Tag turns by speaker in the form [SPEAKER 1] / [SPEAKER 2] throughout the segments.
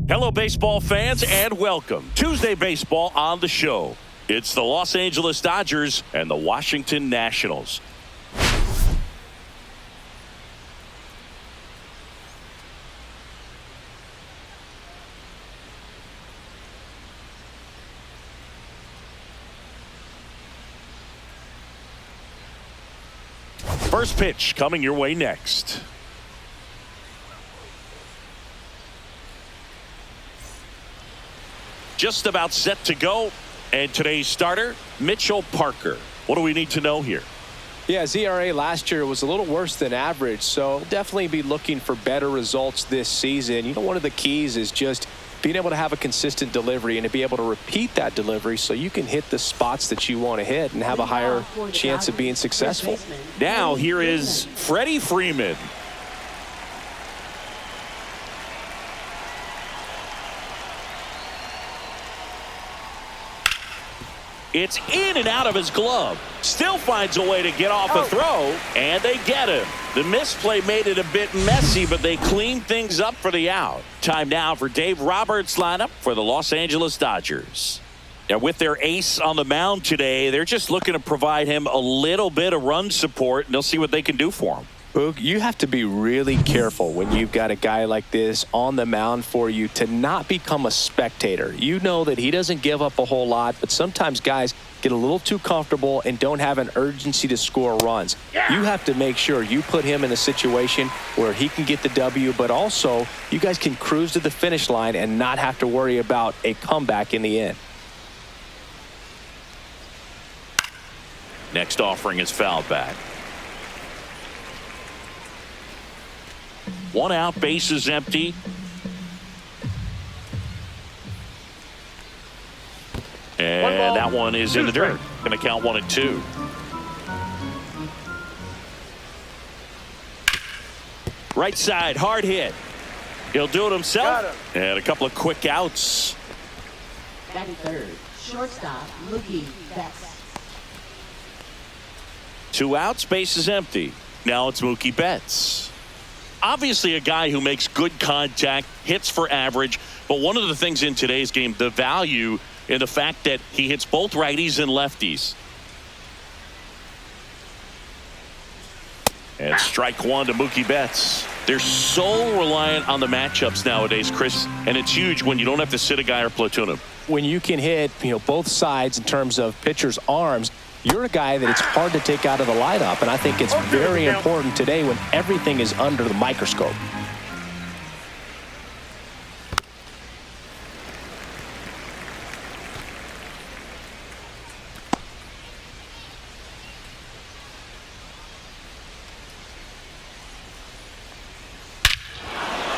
[SPEAKER 1] Hello, baseball fans, and welcome. Tuesday Baseball on the show. It's the Los Angeles Dodgers and the Washington Nationals. First pitch coming your way next. Just about set to go. And today's starter, Mitchell Parker. What do we need to know here?
[SPEAKER 2] Yeah, his ERA last year was a little worse than average, so definitely be looking for better results this season. You know, one of the keys is just being able to have a consistent delivery and to be able to repeat that delivery so you can hit the spots that you want to hit and have a higher chance of being successful.
[SPEAKER 1] Now here is Freddie Freeman. It's in and out of his glove. Still finds a way to get off a throw, and they get him. The misplay made it a bit messy, but they cleaned things up for the out. Time now for Dave Roberts' lineup for the Los Angeles Dodgers. Now, with their ace on the mound today, they're just looking to provide him a little bit of run support, and they'll see what they can do for him.
[SPEAKER 2] Boog, you have to be really careful when you've got a guy like this on the mound for you to not become a spectator. You know that he doesn't give up a whole lot, but sometimes guys get a little too comfortable and don't have an urgency to score runs. You have to make sure you put him in a situation where he can get the W, but also you guys can cruise to the finish line and not have to worry about a comeback in the end.
[SPEAKER 1] Next offering is fouled back. One out, bases empty. And that one is in the dirt. Going to count 1-2. Right side, hard hit. He'll do it himself. And a couple of quick outs.
[SPEAKER 3] Batting third, shortstop, Mookie Betts.
[SPEAKER 1] 2 outs, bases empty. Now it's Mookie Betts. Obviously a guy who makes good contact, hits for average, but one of the things in today's game, the value in the fact that he hits both righties and lefties. And strike one to Mookie Betts. They're so reliant on the matchups nowadays, Chris, and it's huge when you don't have to sit a guy or platoon him.
[SPEAKER 2] When you can hit, both sides in terms of pitchers' arms, you're a guy that it's hard to take out of the lineup, and I think it's very important today when everything is under the microscope.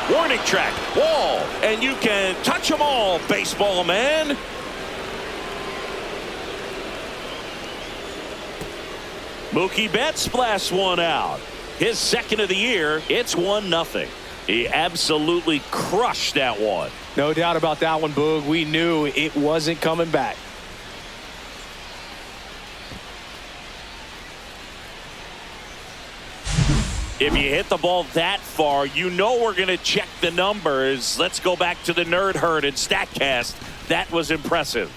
[SPEAKER 1] Warning track, wall, and you can touch them all, baseball man. Mookie Betts blasts one out. His second of the year. It's 1-0. He absolutely crushed that one.
[SPEAKER 2] No doubt about that one, Boog. We knew it wasn't coming back.
[SPEAKER 1] If you hit the ball that far, you know we're going to check the numbers. Let's go back to the Nerd Herd and StatCast. That was impressive.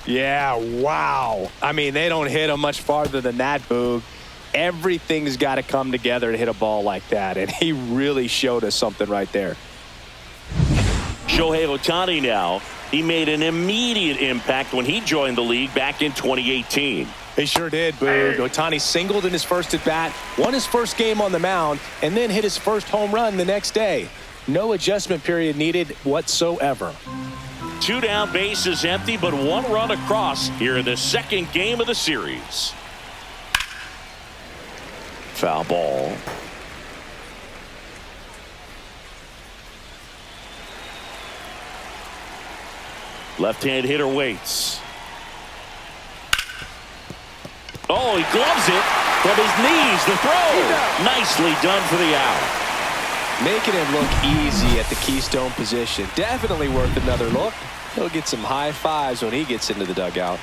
[SPEAKER 2] Yeah, wow. I mean, they don't hit him much farther than that, Boog. Everything's got to come together to hit a ball like that, and he really showed us something right there.
[SPEAKER 1] Shohei Ohtani now. He made an immediate impact when he joined the league back in 2018.
[SPEAKER 2] He sure did, Boog. Ohtani singled in his first at-bat, won his first game on the mound, and then hit his first home run the next day. No adjustment period needed whatsoever.
[SPEAKER 1] 2 down, bases empty, but 1 run across here in the second game of the series. Foul ball. Left-hand hitter waits. Oh, he gloves it from his knees. The throw. Nicely done for the out.
[SPEAKER 2] Making it look easy at the keystone position. Definitely worth another look. He'll get some high fives when he gets into the dugout.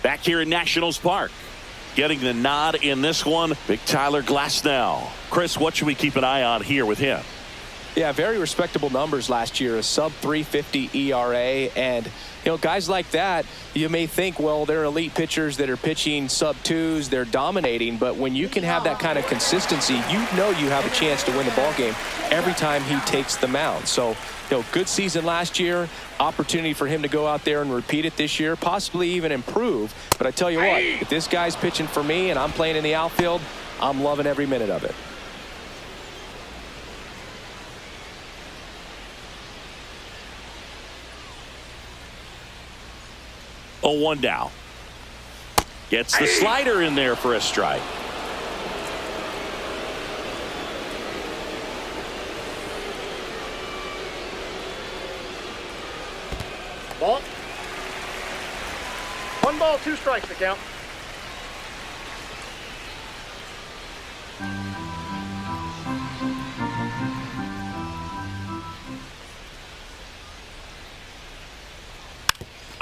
[SPEAKER 1] Back here in Nationals Park. getting the nod in this one. Big Tyler Glasnow. Chris, what should we keep an eye on here with him?
[SPEAKER 2] Yeah, very respectable numbers last year, a sub 350 ERA. And, you know, guys like that, you may think, well, they're elite pitchers that are pitching sub twos, they're dominating. But when you can have that kind of consistency, you know you have a chance to win the ball game every time he takes the mound. So, you know, good season last year, opportunity for him to go out there and repeat it this year, possibly even improve. But I tell you what, if this guy's pitching for me and I'm playing in the outfield, I'm loving every minute of it.
[SPEAKER 1] Oh, 1 down. Gets the slider in there for a strike.
[SPEAKER 4] Ball. 1 ball, 2 strikes to count.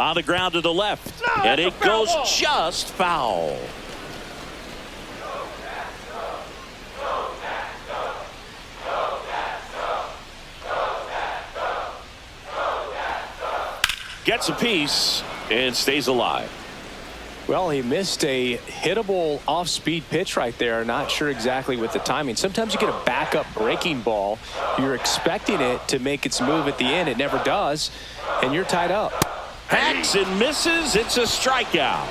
[SPEAKER 1] On the ground to the left.
[SPEAKER 4] No,
[SPEAKER 1] and it goes
[SPEAKER 4] ball.
[SPEAKER 1] just foul. Gets a piece and stays alive.
[SPEAKER 2] Well, he missed a hittable off-speed pitch right there. Not sure exactly with the timing. Sometimes you get a backup breaking ball. You're expecting it to make its move at the end. It never does, and you're tied up.
[SPEAKER 1] Hacks and misses. It's a strikeout.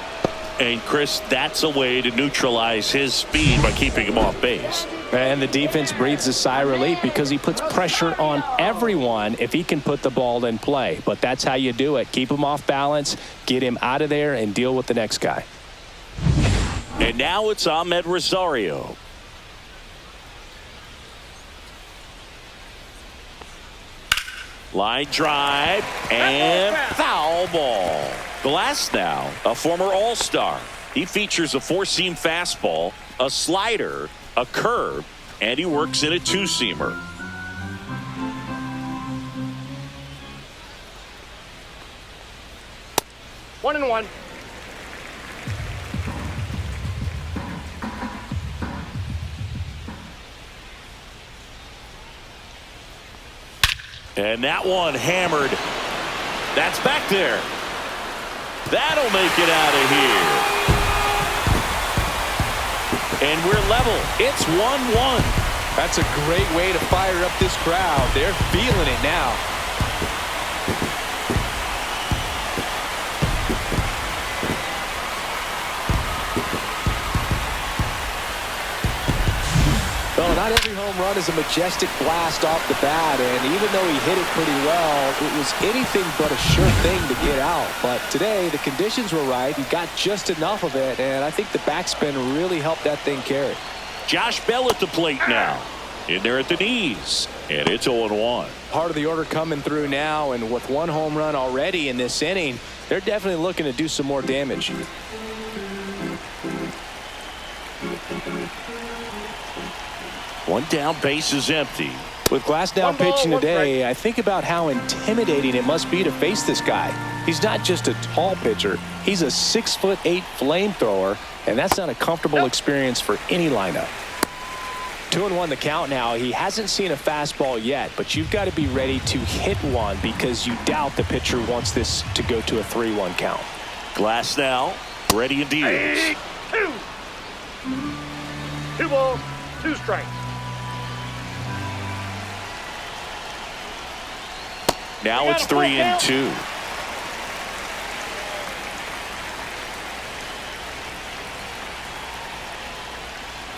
[SPEAKER 1] And, Chris, that's a way to neutralize his speed by keeping him off base.
[SPEAKER 2] And the defense breathes a sigh of relief because he puts pressure on everyone if he can put the ball in play. But that's how you do it. Keep him off balance, get him out of there, and deal with the next guy.
[SPEAKER 1] And now it's Ahmed Rosario. Line drive and foul ball. Glasnow, a former All-Star. He features a 4-seam fastball, a slider, a curve, and he works in a 2-seamer.
[SPEAKER 4] One and one.
[SPEAKER 1] And that one hammered. That's back there. That'll make it out of here. And we're level. It's 1-1.
[SPEAKER 2] That's a great way to fire up this crowd. They're feeling it now. Well, not every home run is a majestic blast off the bat, and even though he hit it pretty well, it was anything but a sure thing to get out. But today, the conditions were right. He got just enough of it, and I think the backspin really helped that thing carry.
[SPEAKER 1] Josh Bell at the plate now. In there at the knees, and it's 0-1.
[SPEAKER 2] Part of the order coming through now, and with 1 home run already in this inning, they're definitely looking to do some more damage.
[SPEAKER 1] One down, base is empty.
[SPEAKER 2] With Glasnow pitching today, I think about how intimidating it must be to face this guy. He's not just a tall pitcher. He's a 6'8" flamethrower, and that's not a comfortable experience for any lineup. 2-1 the count now. He hasn't seen a fastball yet, but you've got to be ready to hit one because you doubt the pitcher wants this to go to a 3-1 count.
[SPEAKER 1] Glasnow ready and deals.
[SPEAKER 4] 2 balls, 2 strikes.
[SPEAKER 1] Now it's 3-2.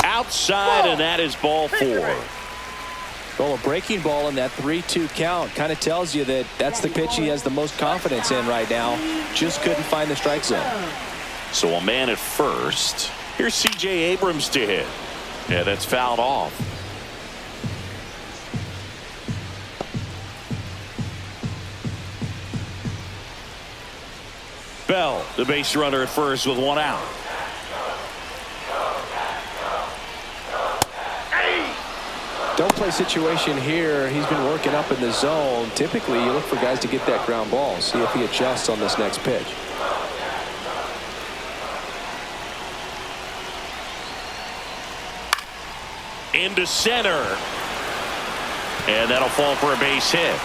[SPEAKER 1] Outside, and that is ball 4.
[SPEAKER 2] Well, a breaking ball in that 3-2 count kind of tells you that that's the pitch he has the most confidence in right now. Just couldn't find the strike zone.
[SPEAKER 1] So a man at first. Here's C.J. Abrams to hit. Yeah, that's fouled off. Bell, the base runner at first with 1 out.
[SPEAKER 2] Don't play situation here. He's been working up in the zone. Typically, you look for guys to get that ground ball. See if he adjusts on this next pitch.
[SPEAKER 1] into center. And that'll fall for a base hit.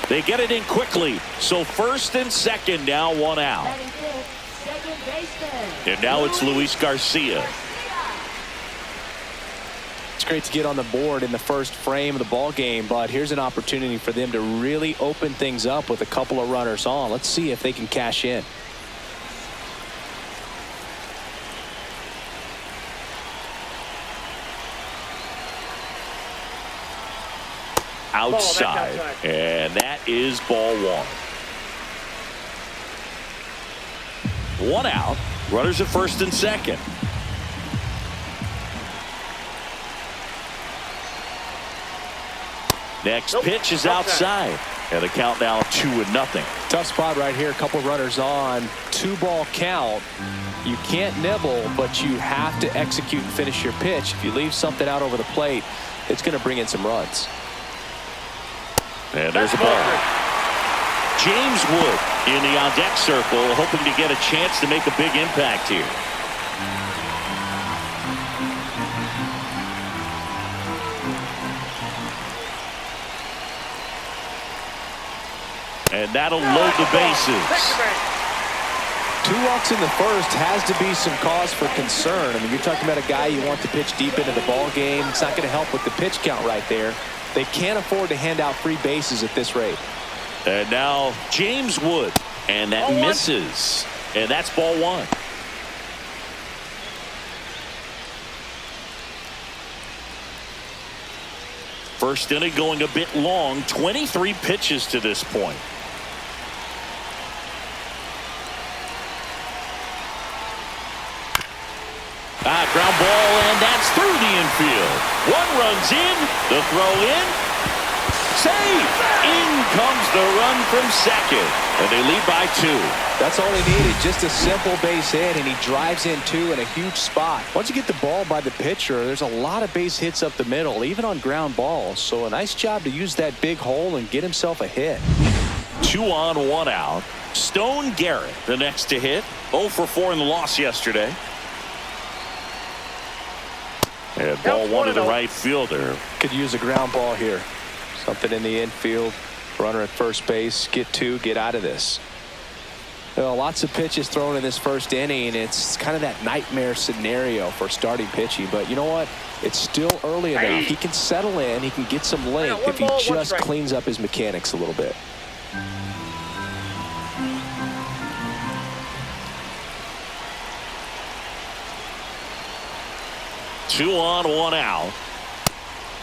[SPEAKER 1] They get it in quickly. So first and second, now one out.
[SPEAKER 3] Second baseman.
[SPEAKER 1] And now it's Luis Garcia.
[SPEAKER 2] It's great to get on the board in the first frame of the ball game, but here's an opportunity for them to really open things up with a couple of runners on. Let's see if they can cash in.
[SPEAKER 1] Outside. And that is ball one. One out. Runners at first and second. Next pitch is outside. And the count now 2-0.
[SPEAKER 2] Tough spot right here. A couple runners on. 2-ball count. You can't nibble, but you have to execute and finish your pitch. If you leave something out over the plate, it's going to bring in some runs.
[SPEAKER 1] And there's a ball. James Wood in the on-deck circle, hoping to get a chance to make a big impact here. And that'll load the bases.
[SPEAKER 2] 2 walks in the first has to be some cause for concern. I mean, you're talking about a guy you want to pitch deep into the ball game. It's not going to help with the pitch count right there. They can't afford to hand out free bases at this rate.
[SPEAKER 1] And now James Wood. And that misses. And that's ball one. First inning going a bit long. 23 pitches to this point. Ground ball, and that's through the infield. One runs in, the throw in, save. In comes the run from second, and they lead by 2.
[SPEAKER 2] That's all they needed, just a simple base hit, and he drives in 2 in a huge spot. Once you get the ball by the pitcher, there's a lot of base hits up the middle, even on ground balls. So a nice job to use that big hole and get himself a hit.
[SPEAKER 1] 2 on, 1 out. Stone Garrett, the next to hit. 0 for 4 in the loss yesterday. And ball one to the right fielder.
[SPEAKER 2] Could use a ground ball here. Something in the infield. Runner at first base. Get 2. Get out of this. Well, lots of pitches thrown in this first inning. It's kind of that nightmare scenario for starting pitching. But you know what? It's still early enough. He can settle in. He can get some length if he just cleans up his mechanics a little bit.
[SPEAKER 1] Two on, 1 out.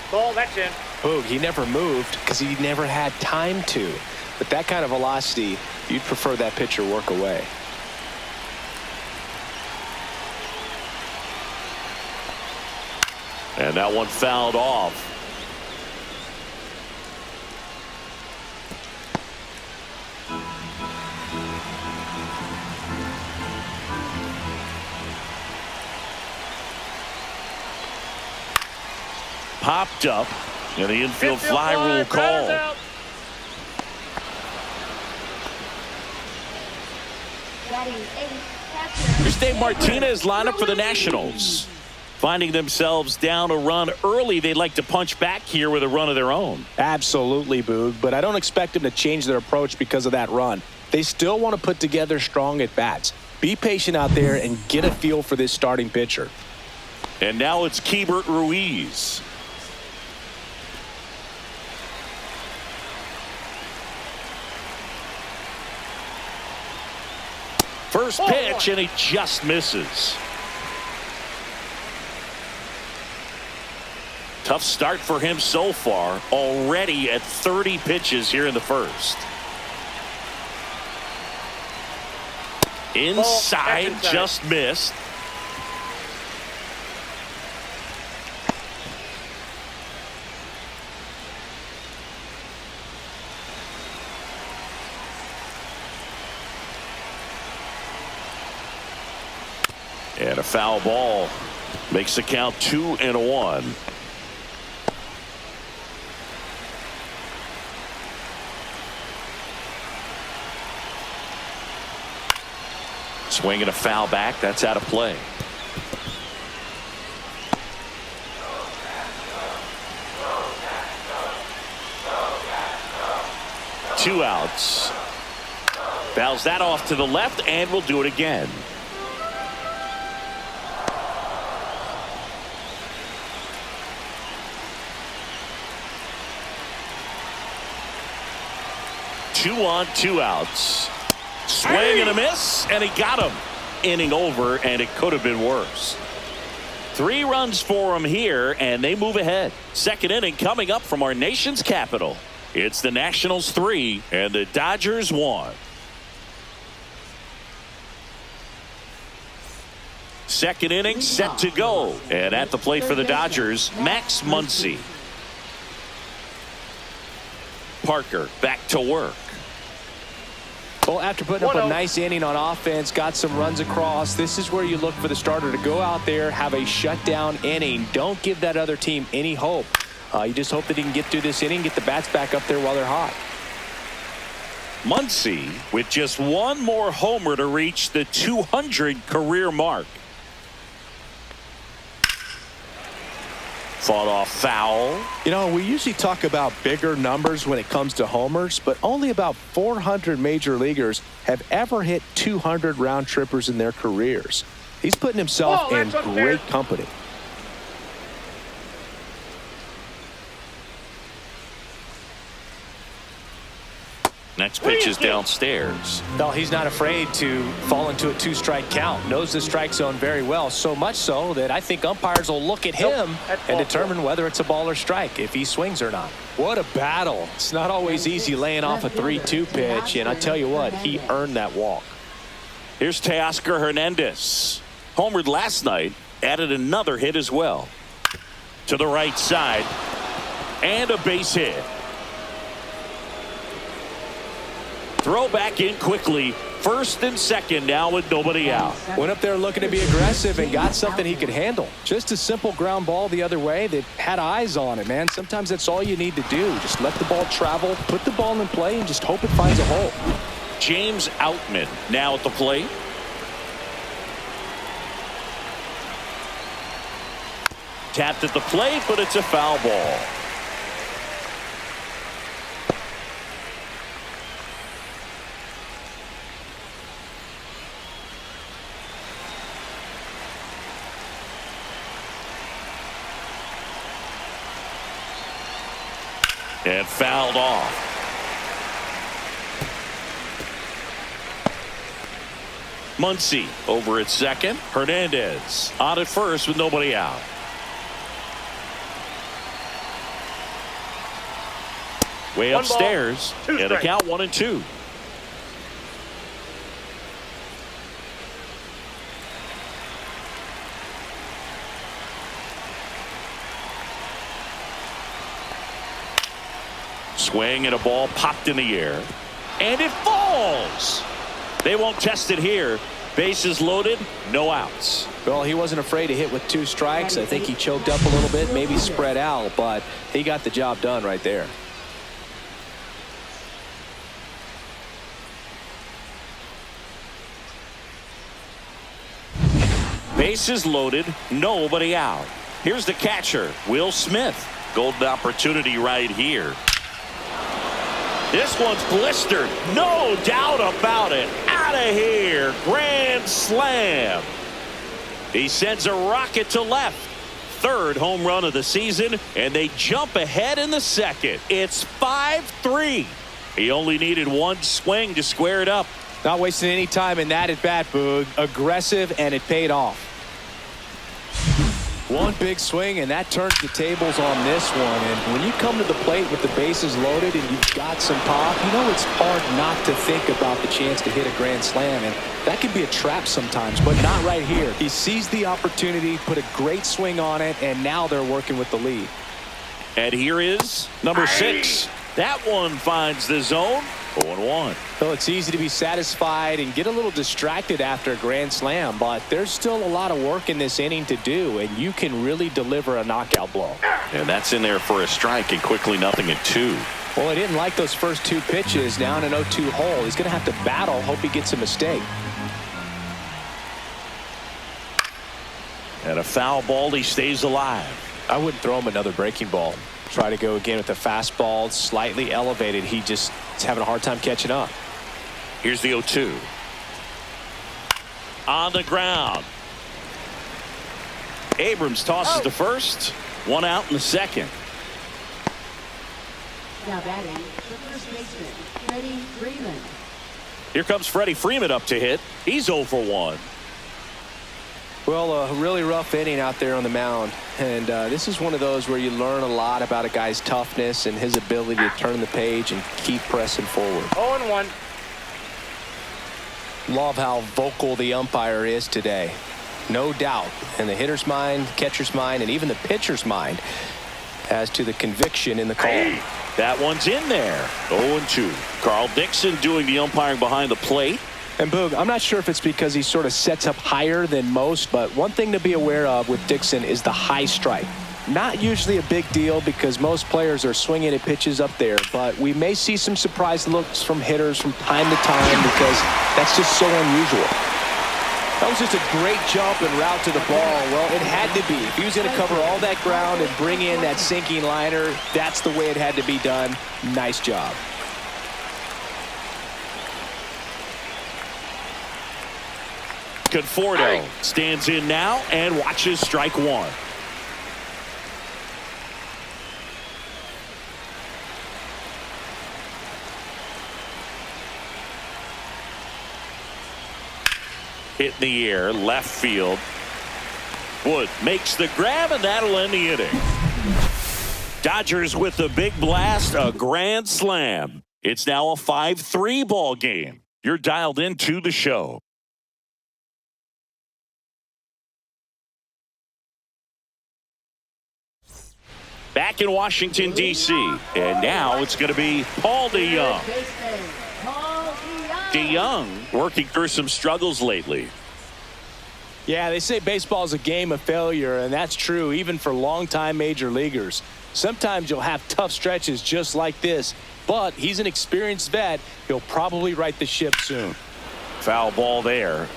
[SPEAKER 4] Ball, that's in.
[SPEAKER 2] Boog, he never moved because he never had time to. But that kind of velocity, you'd prefer that pitcher work away.
[SPEAKER 1] And that one fouled off. Popped up, and the infield fly rule called. Here's Dave Martinez lineup for the Nationals. Finding themselves down a run early, they'd like to punch back here with a run of their own.
[SPEAKER 2] Absolutely, Boog, but I don't expect them to change their approach because of that run. They still want to put together strong at-bats. Be patient out there and get a feel for this starting pitcher.
[SPEAKER 1] And now it's Keibert Ruiz. First pitch, and he just misses. Tough start for him so far, already at 30 pitches here in the first. Inside, just missed. And a foul ball makes the count 2-1. Swinging a foul back. That's out of play. 2 outs. Fouls that off to the left, and we'll do it again. Two on, 2 outs. Swing and a miss, and he got him. Inning over, and it could have been worse. 3 runs for him here, and they move ahead. Second inning coming up from our nation's capital. It's the Nationals 3 and the Dodgers 1. Second inning set to go, and at the plate for the Dodgers, Max Muncy. Parker back to work.
[SPEAKER 2] Well, after putting up a nice inning on offense, got some runs across, this is where you look for the starter to go out there, have a shutdown inning. Don't give that other team any hope. You just hope that he can get through this inning, get the bats back up there while they're hot.
[SPEAKER 1] Muncy with just one more homer to reach the 200 career mark. Fought off foul.
[SPEAKER 2] You know, we usually talk about bigger numbers when it comes to homers, but only about 400 major leaguers have ever hit 200 round trippers in their careers. He's putting himself in great company.
[SPEAKER 1] Next pitch is downstairs.
[SPEAKER 2] No, he's not afraid to fall into a 2-strike count. Knows the strike zone very well, so much so that I think umpires will look at him and determine whether it's a ball or strike, if he swings or not. What a battle. It's not always easy laying off a 3-2 pitch, and I tell you what, he earned that walk.
[SPEAKER 1] Here's Teoscar Hernandez. Homered last night, added another hit as well. To the right side, and a base hit. Throw back in quickly. First and second now with nobody out.
[SPEAKER 2] Went up there looking to be aggressive and got something he could handle. Just a simple ground ball the other way that had eyes on it, man. Sometimes that's all you need to do. Just let the ball travel, put the ball in play, and just hope it finds a hole.
[SPEAKER 1] James Outman now at the plate. Tapped at the plate, but it's a foul ball. And fouled off. Muncy over at second. Hernandez on at first with nobody out. Way upstairs. And a count 1-2. Swing and a ball popped in the air. And it falls. They won't test it here. Bases loaded, no outs.
[SPEAKER 2] Well, he wasn't afraid to hit with 2 strikes. I think he choked up a little bit, maybe spread out, but he got the job done right there.
[SPEAKER 1] Bases loaded, nobody out. Here's the catcher, Will Smith. Golden opportunity right here. This one's blistered. No doubt about it. Out of here. Grand slam. He sends a rocket to left. Third home run of the season, and they jump ahead in the second. It's 5-3. He only needed one swing to square it up.
[SPEAKER 2] Not wasting any time in that at bat, Boog. Aggressive, and it paid off. One big swing, and that turns the tables on this one. And when you come to the plate with the bases loaded and you've got some pop, you know it's hard not to think about the chance to hit a grand slam. And that can be a trap sometimes, but not right here. He seized the opportunity, put a great swing on it, and now they're working with the lead.
[SPEAKER 1] And here is number 6. That one finds the zone. 0-1.
[SPEAKER 2] Well, it's easy to be satisfied and get a little distracted after a grand slam, but there's still a lot of work in this inning to do, and you can really deliver a knockout blow.
[SPEAKER 1] And that's in there for a strike, and quickly 0-2.
[SPEAKER 2] Well, he didn't like those first 2 pitches down an 0-2 hole. He's going to have to battle, hope he gets a mistake.
[SPEAKER 1] And a foul ball, he stays alive.
[SPEAKER 2] I wouldn't throw him another breaking ball. Try to go again with the fastball, slightly elevated. He just He's having a hard time catching up.
[SPEAKER 1] Here's the 0-2. On the ground. Abrams tosses to first. One out in the second.
[SPEAKER 3] Now batting, the first baseman, Freddie Freeman.
[SPEAKER 1] Here comes Freddie Freeman up to hit. He's 0 for 1.
[SPEAKER 2] Well, a really rough inning out there on the mound. And this is one of those where you learn a lot about a guy's toughness and his ability to turn the page and keep pressing forward.
[SPEAKER 4] 0-1.
[SPEAKER 2] Love how vocal the umpire is today. No doubt in the hitter's mind, catcher's mind, and even the pitcher's mind as to the conviction in the call.
[SPEAKER 1] That one's in there. 0-2. Carl Dixon doing the umpiring behind the plate.
[SPEAKER 2] And Boog, I'm not sure if it's because he sort of sets up higher than most, but one thing to be aware of with Dixon is the high strike. Not usually a big deal because most players are swinging at pitches up there, but we may see some surprise looks from hitters from time to time because that's just so unusual. That was just a great jump and route to the ball. Well, it had to be. If he was going to cover all that ground and bring in that sinking liner, that's the way it had to be done. Nice job.
[SPEAKER 1] Conforto stands in now and watches strike one. Hit in the air, left field. Wood makes the grab, and that'll end the inning. Dodgers with the big blast, a grand slam. It's now a 5-3 ball game. You're dialed into the show. Back in Washington, D.C., and now it's going to be Paul DeYoung. DeYoung working through some struggles lately.
[SPEAKER 2] Yeah, they say baseball is a game of failure, and that's true even for longtime major leaguers. Sometimes you'll have tough stretches just like this, but he's an experienced vet. He'll probably right the ship soon.
[SPEAKER 1] Foul ball there.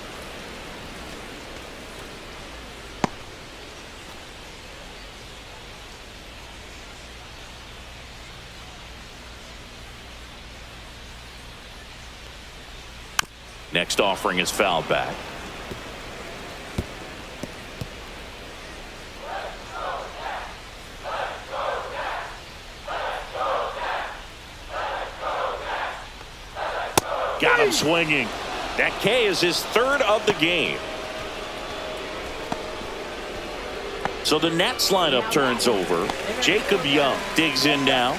[SPEAKER 1] Next offering is fouled back. Got him swinging. That K is his third of the game. So the Nats lineup turns over. Jacob Young digs in now.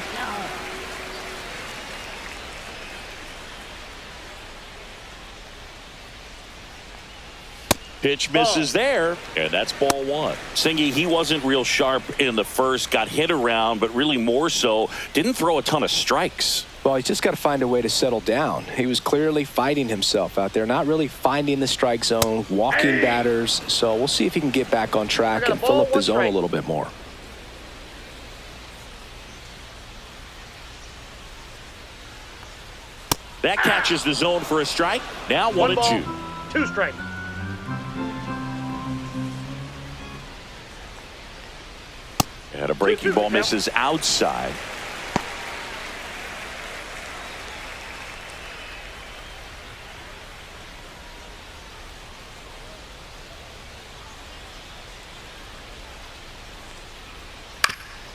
[SPEAKER 1] Pitch misses there, and that's ball one. Singy, he wasn't real sharp in the first, got hit around, but really more so, didn't throw a ton of strikes.
[SPEAKER 2] Well, he's just got to find a way to settle down. He was clearly fighting himself out there, not really finding the strike zone, walking batters. So we'll see if he can get back on track and fill up the zone a little bit more.
[SPEAKER 1] That catches the zone for a strike. Now 1-2.
[SPEAKER 4] 2 strikes.
[SPEAKER 1] And a breaking ball misses outside.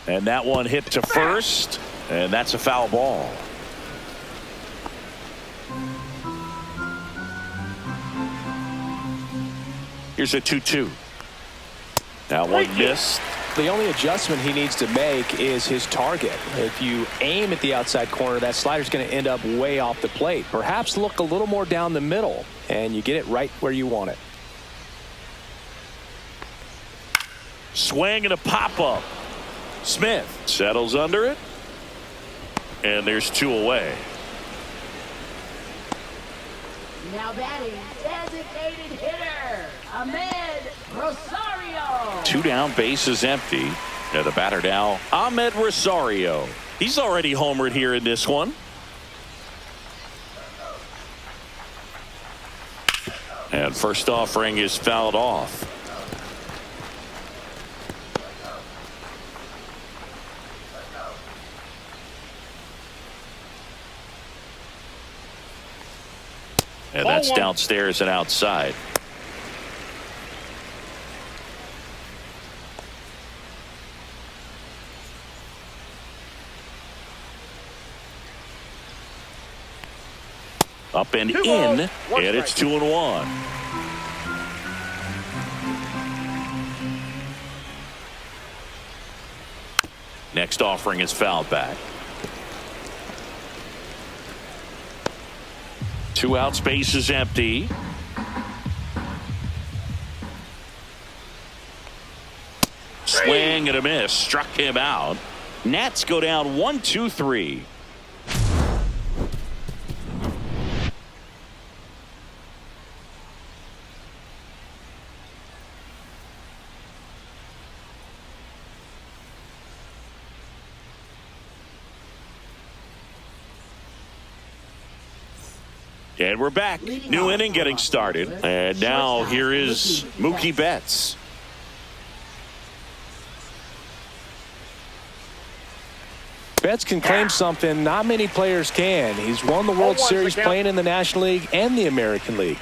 [SPEAKER 1] And that one hit to first, and that's a foul ball. Here's a 2-2. That one missed.
[SPEAKER 2] The only adjustment he needs to make is his target. If you aim at the outside corner, that slider's going to end up way off the plate. Perhaps look a little more down the middle, and you get it right where you want it.
[SPEAKER 1] Swing and a pop-up. Smith settles under it, and there's 2 away.
[SPEAKER 3] Now batting, designated hitter, Ahmed Rosario.
[SPEAKER 1] 2 down, bases empty. And the batter now, Ahmed Rosario. He's already homered here in this one. And first offering is fouled off. And that's downstairs and outside. Up and in, and it's 2-1. Next offering is fouled back. 2 out, space is empty. Swing and a miss, struck him out. Nats go down 1-2-3. And we're back. New inning getting started. And now here is Mookie Betts.
[SPEAKER 2] Betts can claim something not many players can. He's won the World Series playing in the National League and the American League.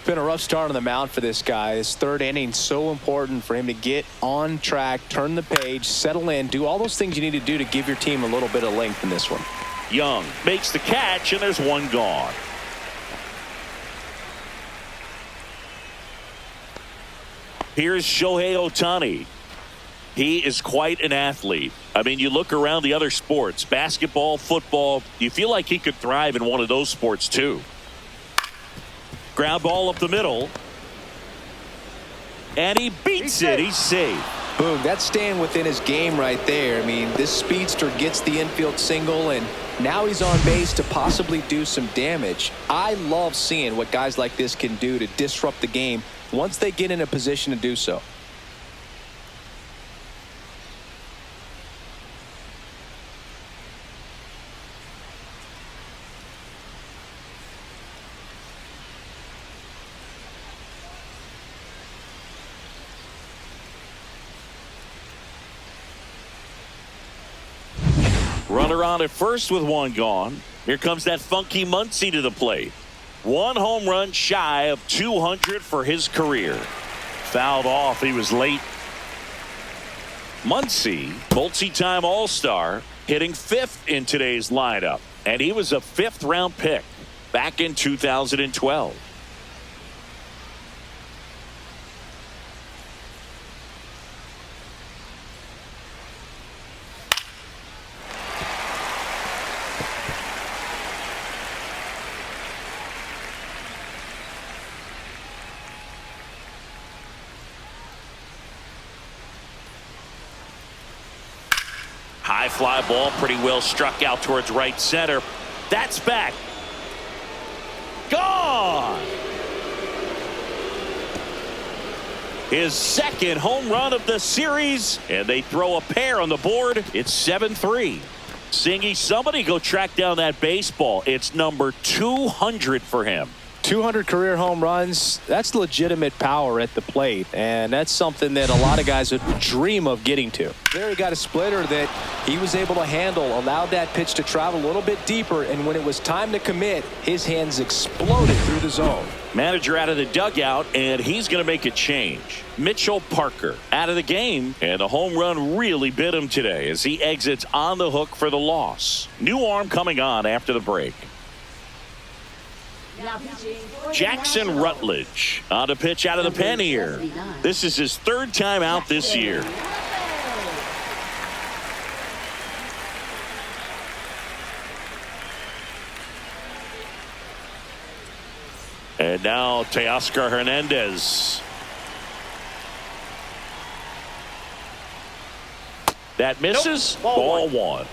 [SPEAKER 2] Been a rough start on the mound for this guy. His third inning so important for him to get on track, turn the page, settle in, do all those things you need to do to give your team a little bit of length in this one.
[SPEAKER 1] Young makes the catch, and there's one gone. Here's Shohei Ohtani. He is quite an athlete. I mean, you look around the other sports, basketball, football, you feel like he could thrive in one of those sports too. Ground ball up the middle. And he beats it. He's safe.
[SPEAKER 2] Boom, that's staying within his game right there. I mean, this speedster gets the infield single, and now he's on base to possibly do some damage. I love seeing what guys like this can do to disrupt the game once they get in a position to do so.
[SPEAKER 1] Runner on at first with one gone. Here comes that funky Muncy to the plate. 1 home run shy of 200 for his career. Fouled off. He was late. Muncy, multi-time All-Star, hitting 5th in today's lineup. And he was a 5th-round pick back in 2012. High fly ball, pretty well struck out towards right center. That's back. Gone. His 2nd home run of the series, and they throw a pair on the board. It's 7-3. Singy, somebody go track down that baseball. It's number 200 for him.
[SPEAKER 2] 200 career home runs, that's legitimate power at the plate, and that's something that a lot of guys would dream of getting to. There he got a splitter that he was able to handle, allowed that pitch to travel a little bit deeper, and when it was time to commit, his hands exploded through the zone.
[SPEAKER 1] Manager out of the dugout, and he's going to make a change. Mitchell Parker out of the game, and the home run really bit him today as he exits on the hook for the loss. New arm coming on after the break. Jackson Rutledge on a pitch out of the pen here. This is his 3rd time out this year. And now Teoscar Hernandez. That misses. Ball 1.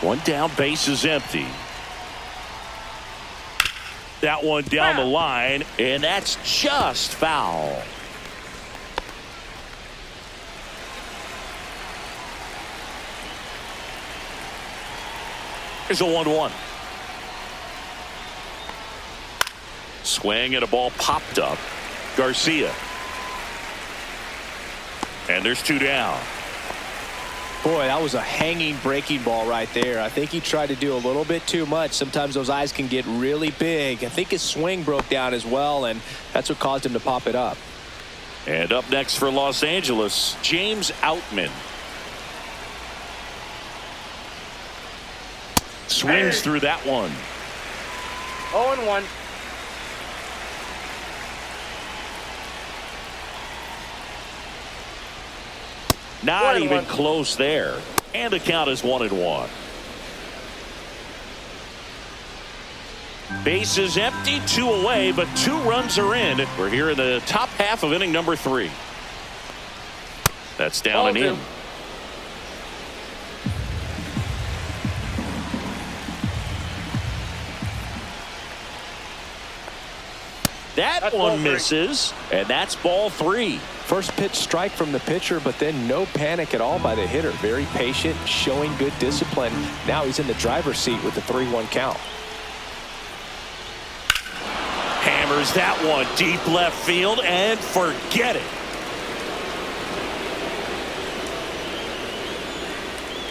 [SPEAKER 1] One down, base is empty. That one down the line, and that's just foul. Here's a 1-1. Swing and a ball popped up. Garcia. And there's 2 down.
[SPEAKER 2] Boy, that was a hanging breaking ball right there. I think he tried to do a little bit too much. Sometimes those eyes can get really big. I think his swing broke down as well, and that's what caused him to pop it up.
[SPEAKER 1] And up next for Los Angeles, James Outman. Swings through that one.
[SPEAKER 4] 0-1.
[SPEAKER 1] Not
[SPEAKER 4] 1-1.
[SPEAKER 1] even close there. And the count is 1-1. Bases empty, 2 away, but 2 runs are in. We're here in the top half of inning number 3. That's down and in. That one misses, and that's ball 3.
[SPEAKER 2] First pitch strike from the pitcher, but then no panic at all by the hitter. Very patient, showing good discipline. Now he's in the driver's seat with the 3-1 count.
[SPEAKER 1] Hammers that one deep left field, and forget it.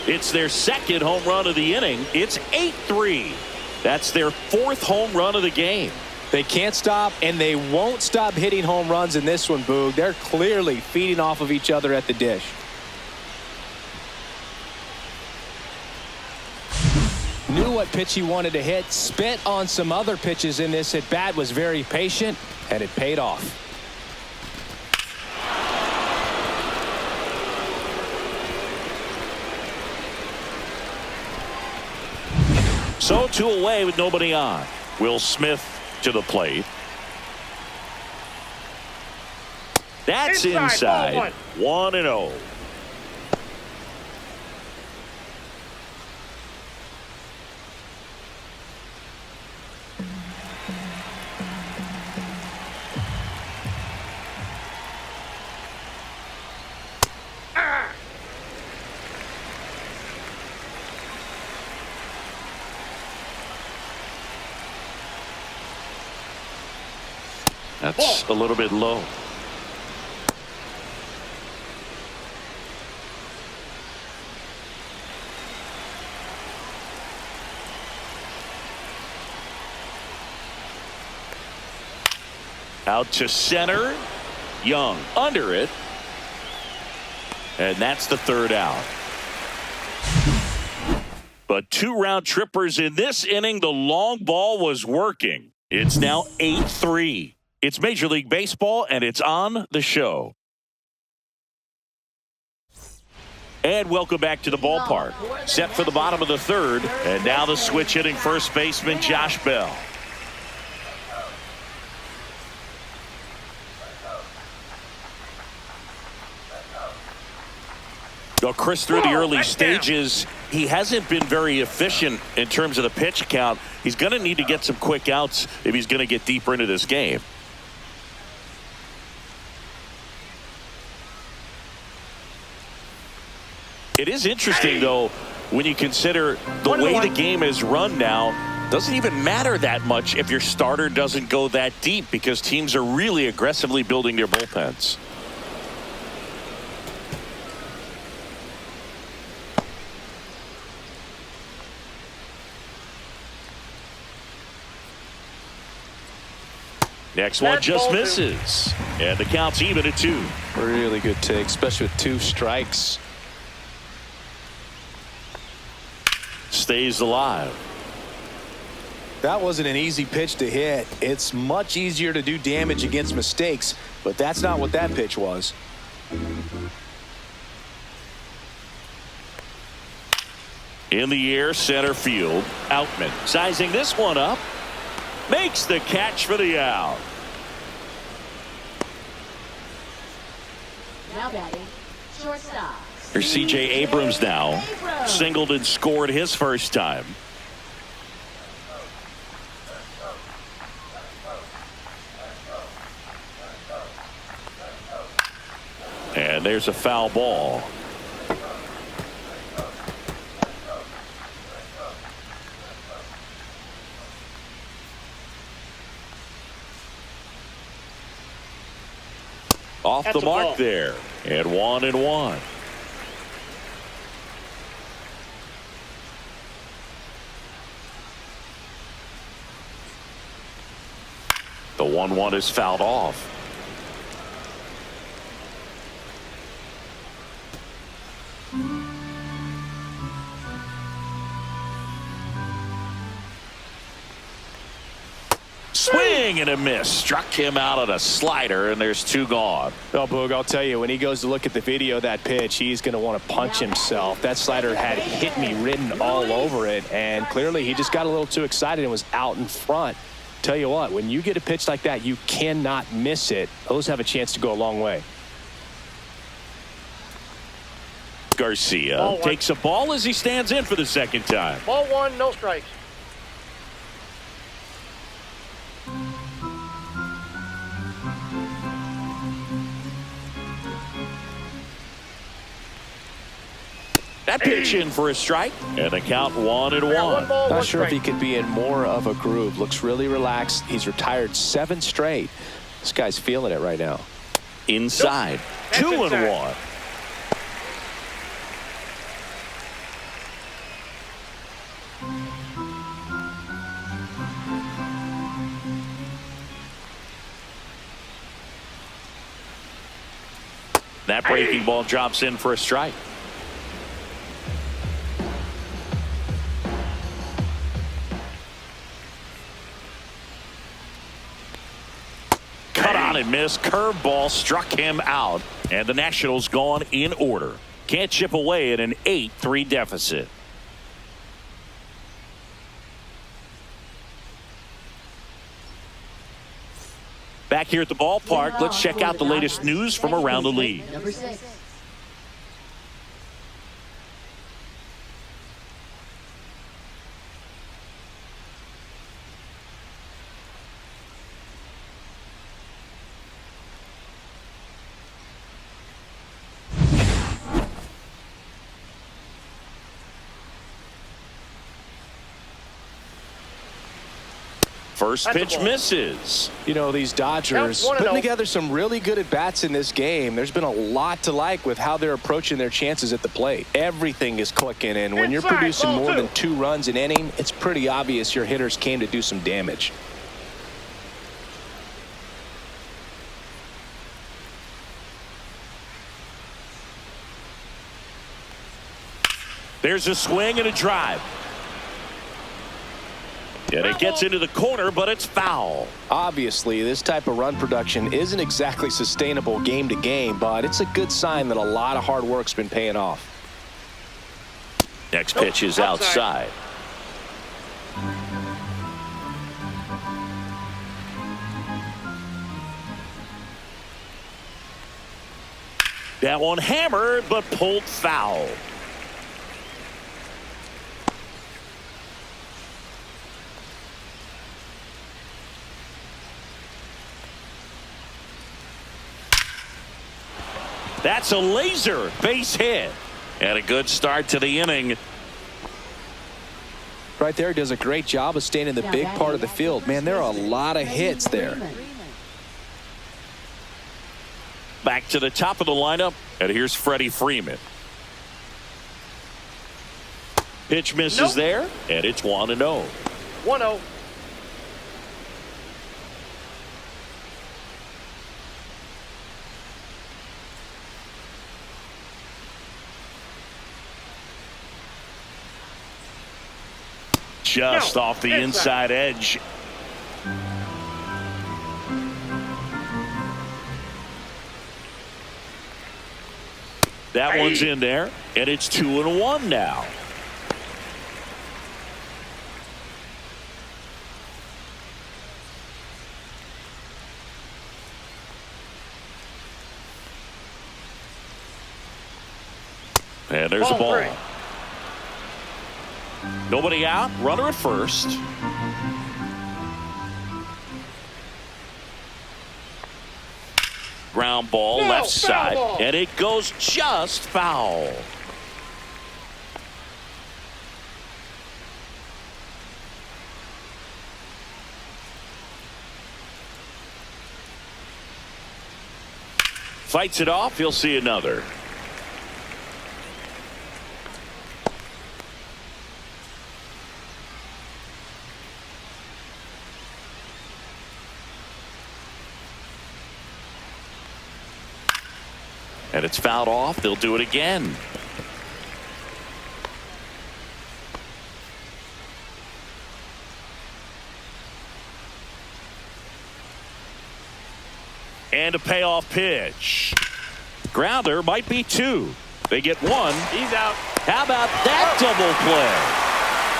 [SPEAKER 1] It's their 2nd home run of the inning. It's 8-3. That's their 4th home run of the game.
[SPEAKER 2] They can't stop, and they won't stop hitting home runs in this one, Boog. They're clearly feeding off of each other at the dish. Knew what pitch he wanted to hit, spit on some other pitches in this at bat, was very patient, and it paid off.
[SPEAKER 1] So 2 away with nobody on. Will Smith to the plate. That's inside. 1-0. That's a little bit low. Out to center. Young under it. And that's the 3rd out. But 2 round trippers in this inning. The long ball was working. It's now 8-3. It's Major League Baseball, and it's on the show. And welcome back to the ballpark. Set for the bottom of the 3rd, and now the switch hitting first baseman Josh Bell. Well, Chris, through the early stages, he hasn't been very efficient in terms of the pitch count. He's going to need to get some quick outs if he's going to get deeper into this game. It is interesting, though, when you consider the way the game is run now. Doesn't even matter that much if your starter doesn't go that deep, because teams are really aggressively building their bullpens. Next one just misses. And the count's even at 2.
[SPEAKER 2] Really good take, especially with 2 strikes.
[SPEAKER 1] Stays alive.
[SPEAKER 2] That wasn't an easy pitch to hit. It's much easier to do damage against mistakes, but that's not what that pitch was.
[SPEAKER 1] In the air, center field. Outman sizing this one up. Makes the catch for the out.
[SPEAKER 3] Now batting, shortstop.
[SPEAKER 1] Here's C.J. Abrams now. Singled and scored his first time. And there's a foul ball. Off
[SPEAKER 4] That's
[SPEAKER 1] the
[SPEAKER 4] a
[SPEAKER 1] mark
[SPEAKER 4] ball.
[SPEAKER 1] there. And 1-1. The 1-1 is fouled off. Swing and a miss. Struck him out on a slider, and there's 2 gone.
[SPEAKER 2] Well, Boog, I'll tell you, when he goes to look at the video of that pitch, he's going to want to punch himself. That slider had hit me written all over it, and clearly he just got a little too excited and was out in front. Tell you what, when you get a pitch like that, you cannot miss it. Those have a chance to go a long way.
[SPEAKER 1] Garcia takes a ball as he stands in for the second time.
[SPEAKER 4] Ball 1, no strikes.
[SPEAKER 1] That pitch in for a strike, and the count 1-1.
[SPEAKER 4] One ball,
[SPEAKER 2] Not
[SPEAKER 4] one
[SPEAKER 2] sure if
[SPEAKER 4] strike.
[SPEAKER 2] he could be in more of a groove. Looks really relaxed. He's retired 7 straight. This guy's feeling it right now.
[SPEAKER 1] Inside.
[SPEAKER 4] That's
[SPEAKER 1] 2-1.
[SPEAKER 4] inside.
[SPEAKER 1] That breaking ball drops in for a strike. Cut on and miss. Curveball struck him out. And the Nationals gone in order. Can't chip away at an 8-3 deficit. Back here at the ballpark, let's check out the latest news from around the league.
[SPEAKER 3] Number 6.
[SPEAKER 1] First
[SPEAKER 4] That's a
[SPEAKER 1] pitch
[SPEAKER 4] ball.
[SPEAKER 1] misses.
[SPEAKER 2] You know, these Dodgers
[SPEAKER 4] Counts 1-0.
[SPEAKER 2] putting together some really good at-bats in this game. There's been a lot to like with how they're approaching their chances at the plate. Everything is clicking, and when you're
[SPEAKER 4] Inside,
[SPEAKER 2] producing
[SPEAKER 4] ball
[SPEAKER 2] more
[SPEAKER 4] 2.
[SPEAKER 2] than 2 runs an inning, it's pretty obvious your hitters came to do some damage.
[SPEAKER 1] There's a swing and a drive. And it gets into the corner, but it's foul.
[SPEAKER 2] Obviously, this type of run production isn't exactly sustainable game to game, but it's a good sign that a lot of hard work's been paying off.
[SPEAKER 1] Next pitch is outside. That one hammered, but pulled foul. That's a laser base hit. And a good start to the inning.
[SPEAKER 2] Right there, does a great job of staying in the big part of the field. Man, there are a lot of hits there.
[SPEAKER 1] Back to the top of the lineup, and here's Freddie Freeman. Pitch misses
[SPEAKER 4] Nope.
[SPEAKER 1] there, and it's 1-0.
[SPEAKER 4] 1-0.
[SPEAKER 1] Just
[SPEAKER 4] No,
[SPEAKER 1] off the inside edge. That one's in there, and it's 2-1 now. And there's a ball.
[SPEAKER 4] 3.
[SPEAKER 1] Nobody out, runner at first. Ground ball
[SPEAKER 4] No,
[SPEAKER 1] left
[SPEAKER 4] foul
[SPEAKER 1] side,
[SPEAKER 4] ball.
[SPEAKER 1] and it goes just foul. Fights it off. He'll see another. And it's fouled off. They'll do it again. And a payoff pitch. Grounder might be 2. They get 1.
[SPEAKER 4] He's out.
[SPEAKER 1] How about that double play?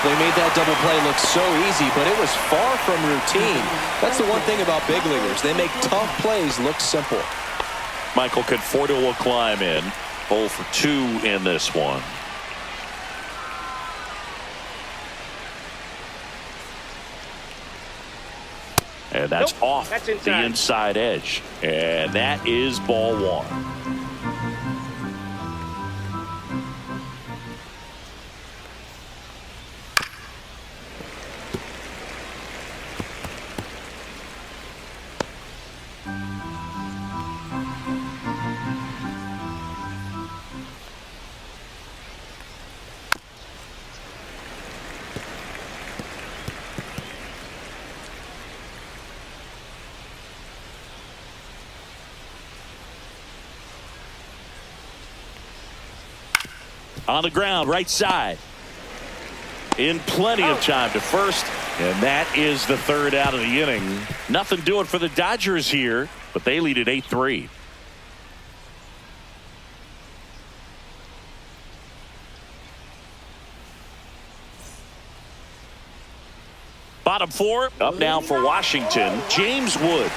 [SPEAKER 2] They made that double play look so easy, but it was far from routine. That's the one thing about big leaguers. They make tough plays look simple.
[SPEAKER 1] Michael Conforto will climb in. 0 for 2 in this one. And that's off
[SPEAKER 4] That's
[SPEAKER 1] the inside edge. And that is ball 1. On the ground, right side. In plenty of time to first. And that is the 3rd out of the inning. Nothing doing for the Dodgers here, but they lead at 8-3. Bottom 4, up now for Washington, James Wood.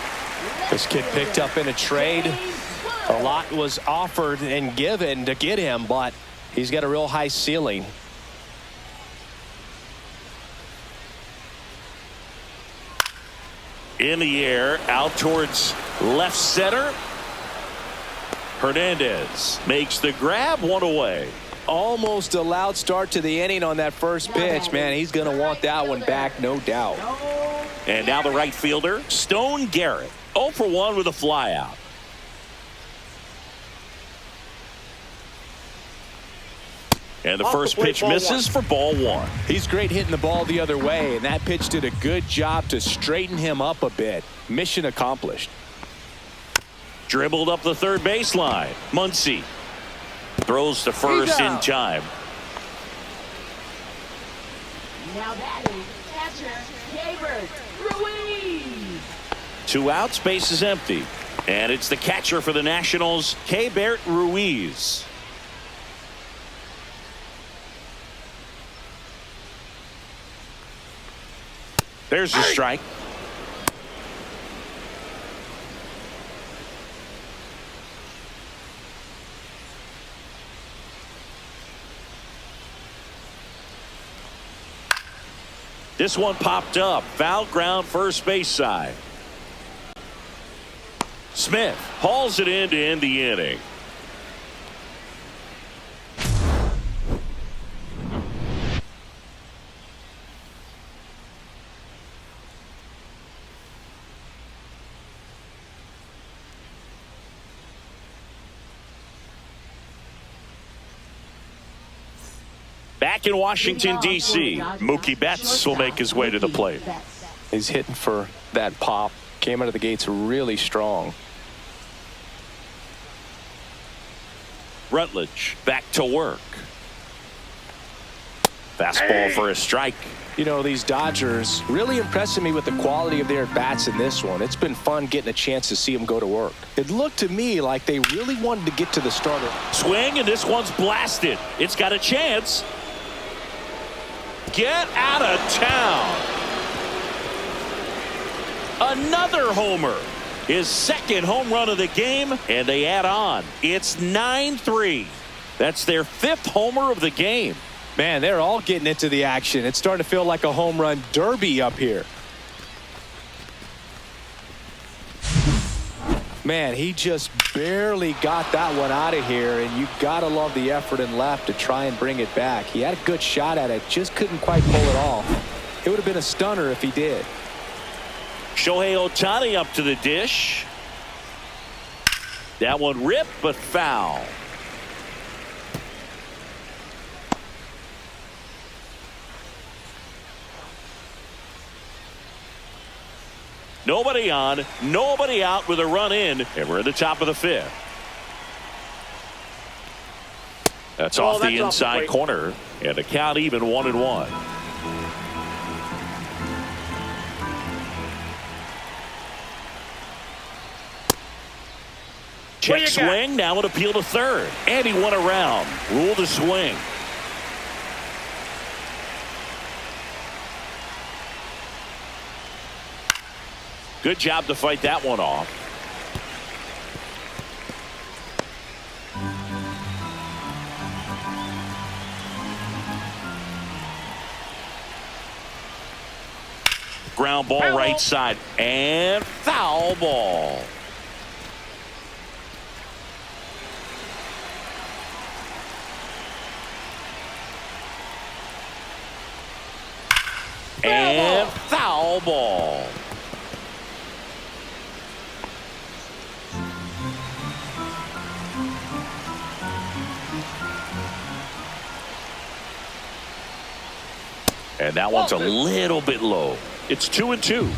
[SPEAKER 2] This kid picked up in a trade. A lot was offered and given to get him, but he's got a real high ceiling.
[SPEAKER 1] In the air, out towards left center. Hernandez makes the grab, 1 away.
[SPEAKER 2] Almost a loud start to the inning on that first pitch. Man, he's going to want that one back, no doubt.
[SPEAKER 1] And now the right fielder, Stone Garrett. 0 for 1 with a flyout. And the first pitch misses for ball 1.
[SPEAKER 2] He's great hitting the ball the other way, and that pitch did a good job to straighten him up a bit. Mission accomplished.
[SPEAKER 1] Dribbled up the third baseline. Muncy throws to first in time.
[SPEAKER 3] Now batting, catcher, Gabriel Ruiz.
[SPEAKER 1] 2 outs, base is empty. And it's the catcher for the Nationals, Gabriel Ruiz. There's the strike. This one popped up. Foul ground, first base side. Smith hauls it in to end the inning. Back in Washington, D.C., Mookie Betts will make his way to the plate.
[SPEAKER 2] He's hitting for that pop. Came out of the gates really strong.
[SPEAKER 1] Rutledge back to work. Fastball for a strike.
[SPEAKER 2] You know, these Dodgers really impressing me with the quality of their at-bats in this one. It's been fun getting a chance to see them go to work. It looked to me like they really wanted to get to the starter.
[SPEAKER 1] Swing, and this one's blasted. It's got a chance. Get out of town. Another homer. His second home run of the game, and they add on. It's 9-3. That's their 5th homer of the game.
[SPEAKER 2] Man, they're all getting into the action. It's starting to feel like a home run derby up here. Man, he just barely got that one out of here, and you gotta love the effort in left to try and bring it back. He had a good shot at it, just couldn't quite pull it off. It would have been a stunner if he did.
[SPEAKER 1] Shohei Ohtani up to the dish. That one ripped, but foul. Nobody on, nobody out with a run in, and we're at the top of the fifth. That's off the inside corner, and the count even 1-1. Check swing, now an appeal to third, and he went around. Rule to swing. Good job to fight that one off. Ground ball right side and foul ball. And foul ball. And that one's a little bit low. It's 2-2.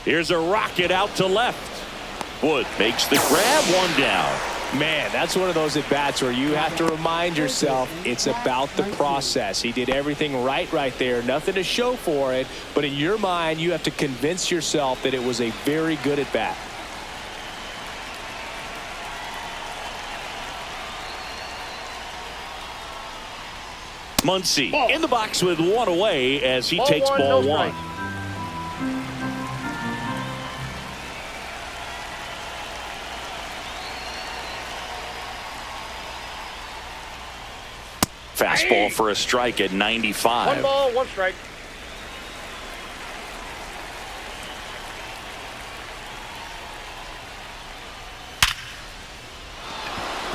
[SPEAKER 1] Here's a rocket out to left. Wood makes the grab, one down.
[SPEAKER 2] Man, that's one of those at-bats where you have to remind yourself it's about the process. He did everything right there. Nothing to show for it. But in your mind, you have to convince yourself that it was a very good at-bat.
[SPEAKER 1] Muncy in the box with one away as he takes ball one. Fastball for a strike at 95.
[SPEAKER 4] 1 ball, 1 strike.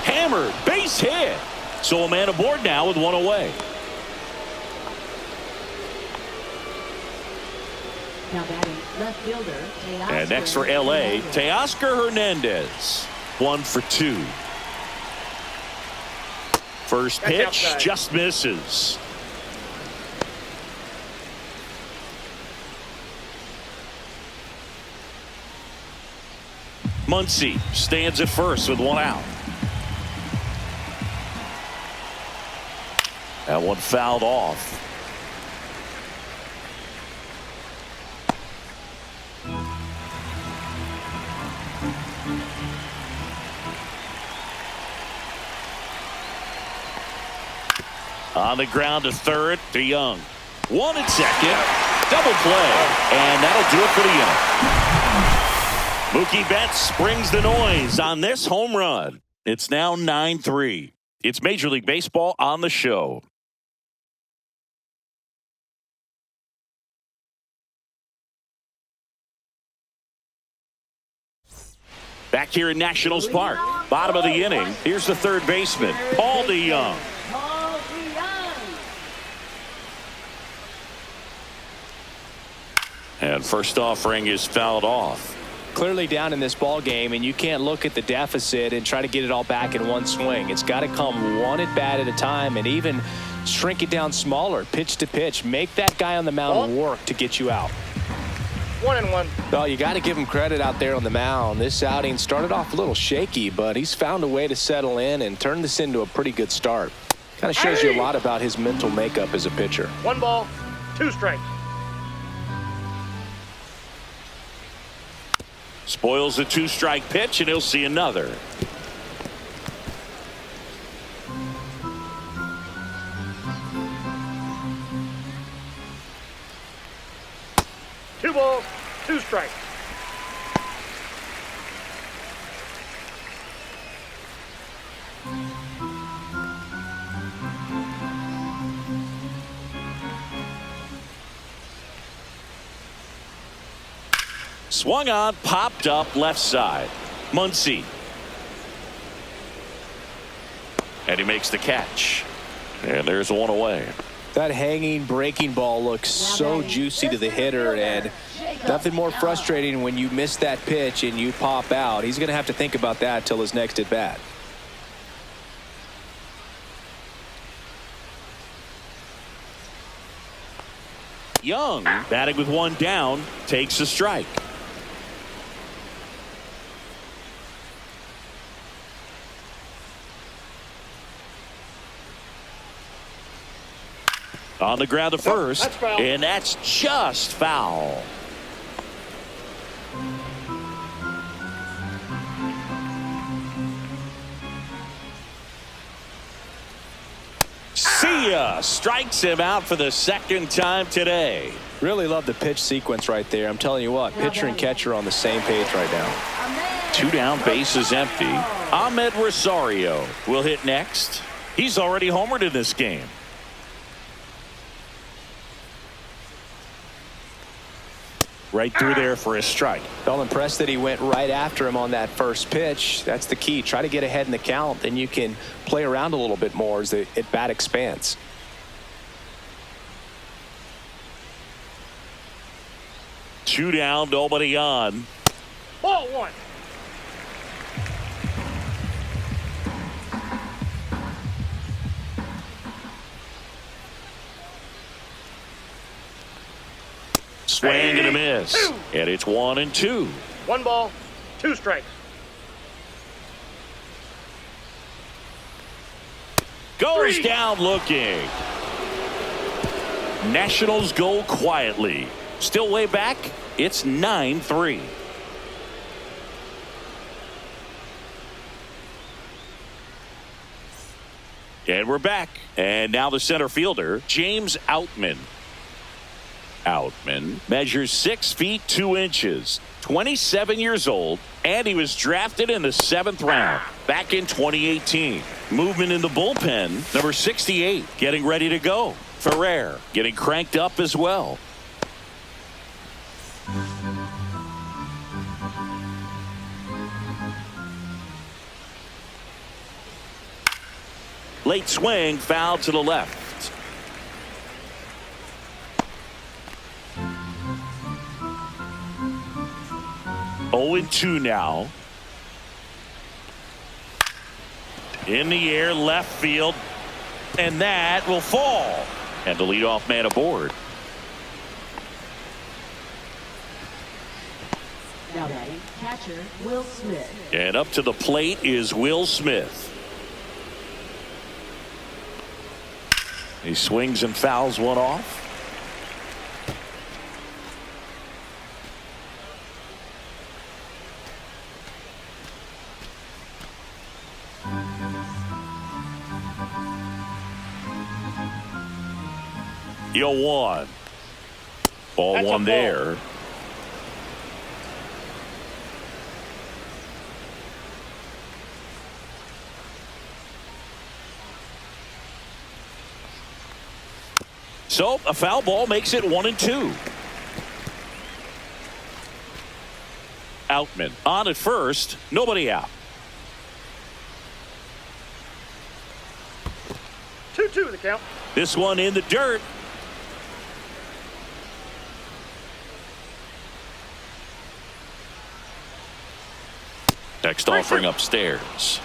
[SPEAKER 1] Hammered, base hit. So a man aboard now with one away.
[SPEAKER 3] Now batting left fielder, Teoscar.
[SPEAKER 1] And next for LA, Teoscar Hernandez. 1 for 2. First pitch just misses. Muncy stands at first with one out. That one fouled off. On the ground to third to Young. 1 at second. Double play. And that'll do it for the inning. Mookie Betts brings the noise on this home run. It's now 9-3. It's Major League Baseball on the show. Back here in Nationals Park. Bottom of the inning. Here's the third baseman, Paul DeYoung. And first offering is fouled off.
[SPEAKER 2] Clearly down in this ball game, and you can't look at the deficit and try to get it all back in one swing. It's got to come one at bat at a time, and even shrink it down smaller, pitch to pitch. Make that guy on the mound work to get you out.
[SPEAKER 4] 1-1.
[SPEAKER 2] Well, you got to give him credit out there on the mound. This outing started off a little shaky, but he's found a way to settle in and turn this into a pretty good start. Kind of shows you a lot about his mental makeup as a pitcher.
[SPEAKER 4] 1 ball, 2 strikes.
[SPEAKER 1] Spoils the 2-strike pitch, and he'll see another.
[SPEAKER 4] Two balls, 2 strikes.
[SPEAKER 1] Swung on, popped up left side. Muncy. And he makes the catch. And there's one away.
[SPEAKER 2] That hanging breaking ball looks so juicy to the hitter, and nothing more frustrating when you miss that pitch and you pop out. He's going to have to think about that till his next at bat.
[SPEAKER 1] Young, batting with one down, takes a strike. On the ground to first,
[SPEAKER 4] that's foul.
[SPEAKER 1] and that's just foul. See ya! Strikes him out for the second time today.
[SPEAKER 2] Really love the pitch sequence right there. I'm telling you what, pitcher and catcher on the same page right now.
[SPEAKER 1] 2 down, bases empty. Ahmed Rosario will hit next. He's already homered in this game. Right through there for a strike.
[SPEAKER 2] Felt impressed that he went right after him on that first pitch. That's the key. Try to get ahead in the count, then you can play around a little bit more as the at bat expands.
[SPEAKER 1] Two down, nobody on.
[SPEAKER 4] Ball one.
[SPEAKER 1] Swing and a miss. And it's 1-2.
[SPEAKER 4] 1 ball, 2 strikes.
[SPEAKER 1] Goes
[SPEAKER 4] 3.
[SPEAKER 1] down looking. Nationals go quietly. Still way back. It's 9-3. And we're back. And now the center fielder, James Outman. Outman measures 6 feet 2 inches, 27 years old, and he was drafted in the 7th round back in 2018. Movement in the bullpen, number 68, getting ready to go. Ferrer getting cranked up as well. Late swing, foul to the left. Oh, 2 now. In the air, left field, and that will fall. And the leadoff man aboard.
[SPEAKER 3] Now batting, catcher Will Smith.
[SPEAKER 1] And up to the plate is Will Smith. He swings and fouls one off. Yo, 1. Ball
[SPEAKER 4] That's a
[SPEAKER 1] 1
[SPEAKER 4] ball.
[SPEAKER 1] there. So a foul ball makes it 1-2. Outman on at first, nobody out.
[SPEAKER 4] 2-2 the count.
[SPEAKER 1] This one in the dirt. Next offering upstairs.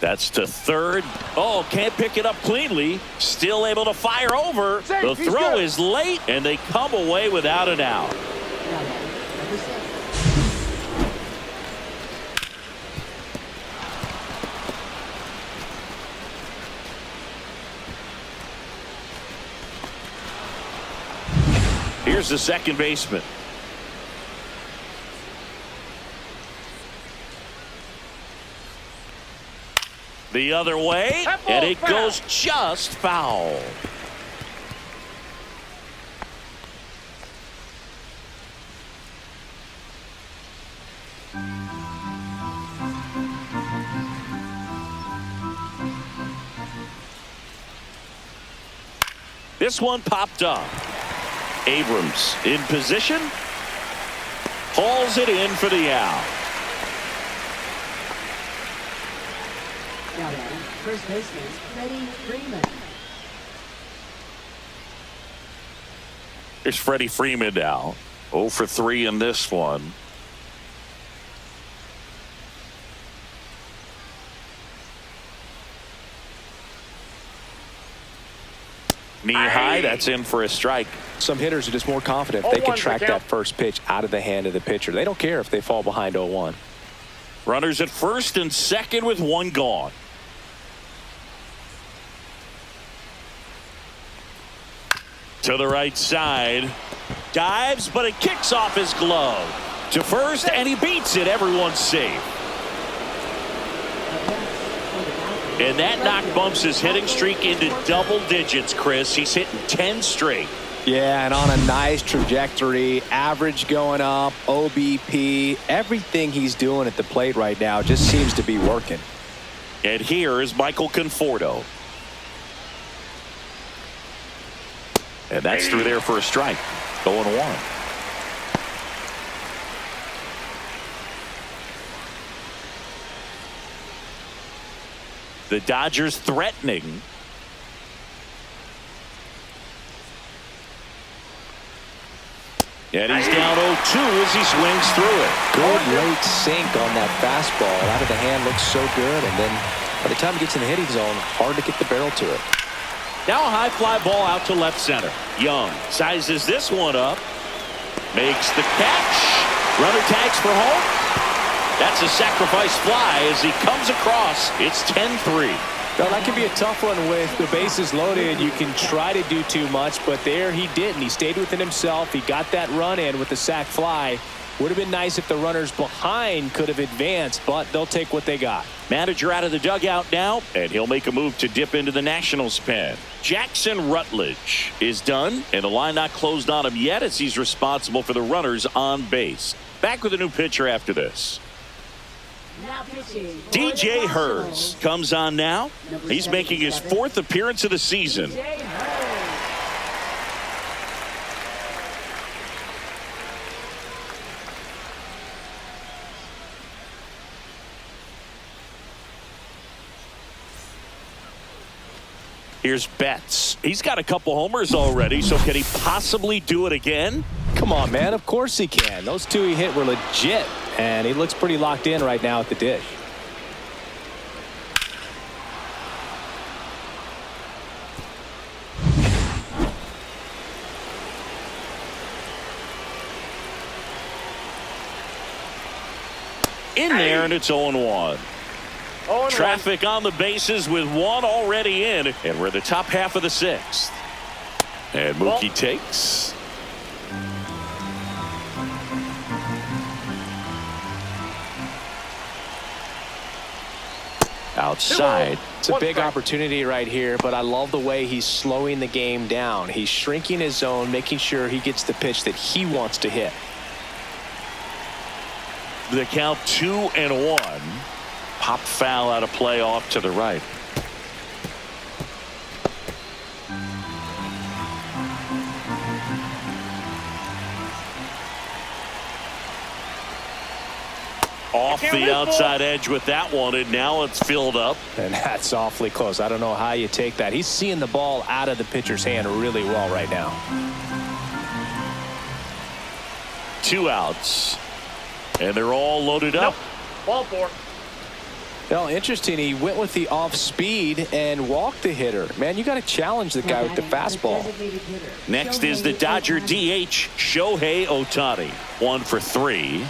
[SPEAKER 1] That's to third. Oh, can't pick it up cleanly. Still able to fire over. The throw is late, and they come away without an out.
[SPEAKER 3] Now batting, number 6.
[SPEAKER 1] Here's the second baseman. The other way, and it goes just foul. This one popped up. Abrams in position. Hauls it in for the out.
[SPEAKER 3] Now then, first baseman, Freddie Freeman.
[SPEAKER 1] Here's Freddie Freeman now. 0 for 3 in this one. Knee high, that's in for a strike.
[SPEAKER 2] Some hitters are just more confident if they can
[SPEAKER 4] 0-1
[SPEAKER 2] track
[SPEAKER 4] the count.
[SPEAKER 2] that first pitch out of the hand of the pitcher. They don't care if they fall behind 0-1.
[SPEAKER 1] Runners at first and second with one gone. To the right side. Dives, but it kicks off his glove. To first, and he beats it. Everyone's safe. And that knock bumps his hitting streak into double digits, Chris. He's hitting 10 straight.
[SPEAKER 2] Yeah, and on a nice trajectory, average going up, OBP, everything he's doing at the plate right now just seems to be working.
[SPEAKER 1] And here is Michael Conforto. And that's through there for a strike. 0-1. The Dodgers threatening. And he's down 0-2 as he swings through it.
[SPEAKER 2] Good late sink on that fastball. Out of the hand looks so good. And then by the time he gets in the hitting zone, hard to get the barrel to it.
[SPEAKER 1] Now a high fly ball out to left center. Young sizes this one up. Makes the catch. Runner tags for home. That's a sacrifice fly as he comes across. It's 10-3.
[SPEAKER 2] Well, that can be a tough one with the bases loaded. You can try to do too much, but there he didn't. He stayed within himself. He got that run in with the sac fly. Would have been nice if the runners behind could have advanced, but they'll take what they got.
[SPEAKER 1] Manager out of the dugout now, and he'll make a move to dip into the Nationals pen. Jackson Rutledge is done, and the line not closed on him yet as he's responsible for the runners on base. Back with a new pitcher after this.
[SPEAKER 3] Now pitching for
[SPEAKER 1] DJ
[SPEAKER 3] the
[SPEAKER 1] Hurst
[SPEAKER 3] Nationals.
[SPEAKER 1] comes on now. He's making his 4th appearance of the season.
[SPEAKER 3] DJ Hurst.
[SPEAKER 1] Here's Betts. He's got a couple homers already, so can he possibly do it again?
[SPEAKER 2] Come on, man. Of course he can. Those two he hit were legit, and he looks pretty locked in right now at the dish.
[SPEAKER 1] In there, and it's 0-1.
[SPEAKER 4] 0-1.
[SPEAKER 1] Traffic on the bases with one already in, and we're in the top half of the 6th. And Mookie takes. Outside.
[SPEAKER 2] It's a big opportunity right here, but I love the way he's slowing the game down. He's shrinking his zone, making sure he gets the pitch that he wants to hit.
[SPEAKER 1] The count 2-1. Pop foul out of play off to the right. Off the outside edge with that one, and now it's filled up.
[SPEAKER 2] And that's awfully close. I don't know how you take that. He's seeing the ball out of the pitcher's hand really well right now.
[SPEAKER 1] 2 outs. And they're all loaded up.
[SPEAKER 4] Nope. Ball 4.
[SPEAKER 2] Well, interesting. He went with the off speed and walked the hitter. Man, you got to challenge the guy with the fastball.
[SPEAKER 1] Next is the Dodger DH, Shohei Ohtani. 1 for 3.